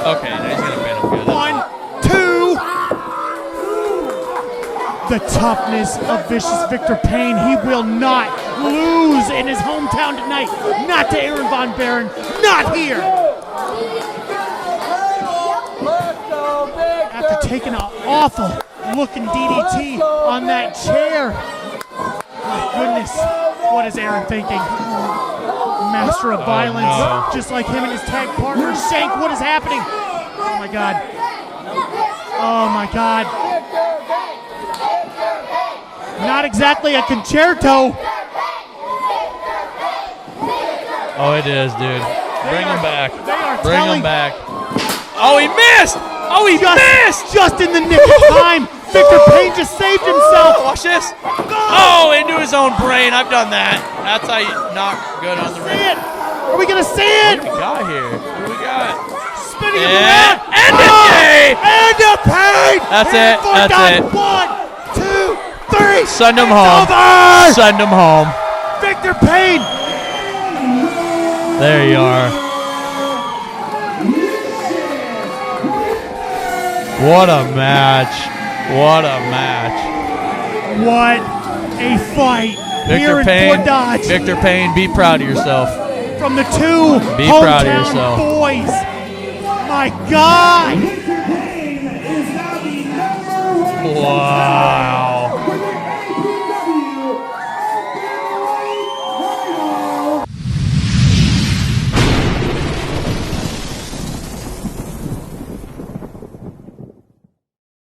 Okay, now he's going to pin him good. 1, 2. The toughness of vicious Viktor Payn. He will not lose in his hometown tonight. Not to Aaron Von Baron. Not here. After taking an awful looking DDT on that chair. My goodness, what is Aaron thinking? Master of violence, no. just like him and his tag partner. Shank, what is happening? Oh my God. Oh my God. Not exactly a concerto. Oh, it is, dude. Bring him back. They are Bring telling him back. Oh, he missed! Oh, he missed! just in the nick of time. Victor Payn just saved himself. Watch this. Oh, into his own brain. I've done that. That's how you not good on the See ring. it? Are we gonna see it? What do we got here? What do we got? Spinning him around. And a K! And a Payn. That's it. That's it. 1, 2, 3. Send him It's home. over. Send him home. Victor Payn. There you are. What a match. What a match. What a fight Victor here in Payn. Fort Dodge. Victor Payn, be proud of yourself. From the two Be proud of hometown yourself. boys. My God. Wow.